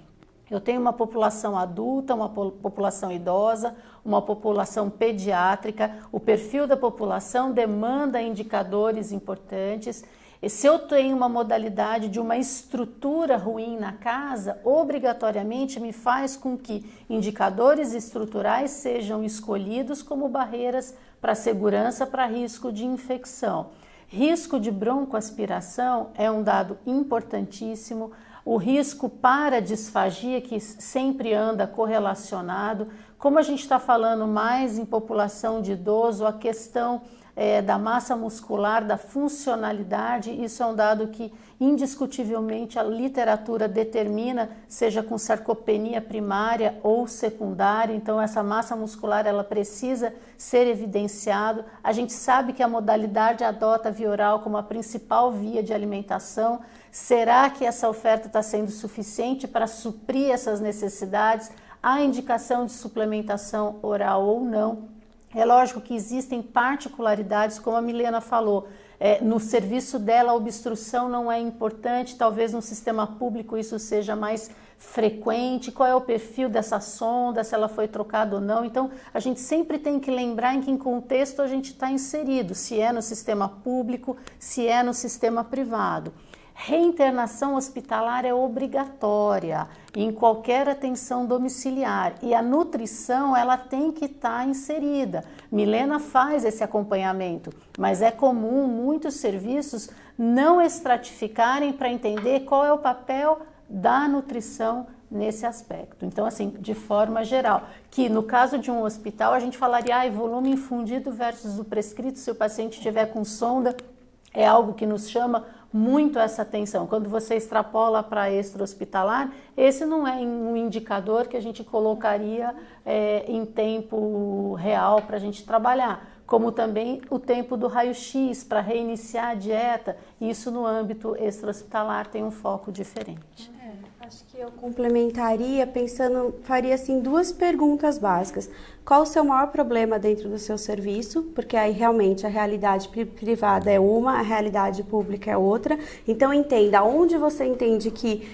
Eu tenho uma população adulta, uma população idosa, uma população pediátrica, o perfil da população demanda indicadores importantes. E se eu tenho uma modalidade de uma estrutura ruim na casa, obrigatoriamente me faz com que indicadores estruturais sejam escolhidos como barreiras para segurança, para risco de infecção. Risco de broncoaspiração é um dado importantíssimo. O risco para disfagia, que sempre anda correlacionado. Como a gente está falando mais em população de idoso, a questão da massa muscular, da funcionalidade, isso é um dado que indiscutivelmente a literatura determina, seja com sarcopenia primária ou secundária. Então essa massa muscular ela precisa ser evidenciado. A gente sabe que a modalidade adota a via oral como a principal via de alimentação. Será que essa oferta está sendo suficiente para suprir essas necessidades? Há indicação de suplementação oral ou não? É lógico que existem particularidades, como a Milena falou, no serviço dela a obstrução não é importante, talvez no sistema público isso seja mais frequente, qual é o perfil dessa sonda, se ela foi trocada ou não. Então a gente sempre tem que lembrar em que contexto a gente está inserido, se é no sistema público, se é no sistema privado. Reinternação hospitalar é obrigatória em qualquer atenção domiciliar e a nutrição ela tem que estar inserida. Milena faz esse acompanhamento, mas é comum muitos serviços não estratificarem para entender qual é o papel da nutrição nesse aspecto. Então, assim, de forma geral, que no caso de um hospital a gente falaria volume infundido versus o prescrito, se o paciente estiver com sonda, é algo que nos chama muito essa atenção. Quando você extrapola para extra-hospitalar, esse não é um indicador que a gente colocaria em tempo real para a gente trabalhar, como também o tempo do raio-x para reiniciar a dieta, isso no âmbito extra-hospitalar tem um foco diferente. Acho que eu complementaria faria assim 2 perguntas básicas. Qual o seu maior problema dentro do seu serviço? Porque aí realmente a realidade privada é uma, a realidade pública é outra. Então entenda onde você entende que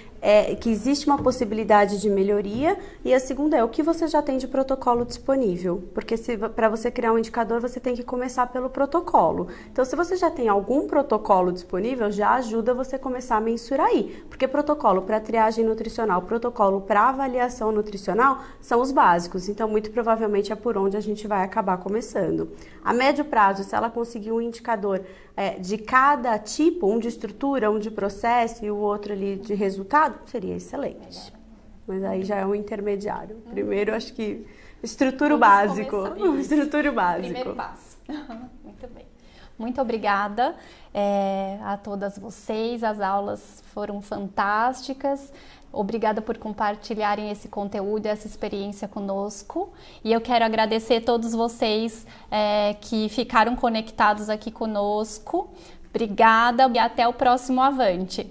existe uma possibilidade de melhoria, e a segunda é o que você já tem de protocolo disponível, porque para você criar um indicador você tem que começar pelo protocolo. Então se você já tem algum protocolo disponível, já ajuda você começar a mensurar aí, porque protocolo para triagem nutricional, protocolo para avaliação nutricional são os básicos, então muito provavelmente é por onde a gente vai acabar começando. A médio prazo, se ela conseguir um indicador de cada tipo, um de estrutura, um de processo e o outro ali de resultado, seria excelente. Mas aí já é um intermediário. Primeiro, acho que estrutura o básico. Estrutura o básico. Primeiro passo. Muito bem. Muito obrigada a todas vocês. As aulas foram fantásticas. Obrigada por compartilharem esse conteúdo e essa experiência conosco. E eu quero agradecer a todos vocês que ficaram conectados aqui conosco. Obrigada e até o próximo Avante.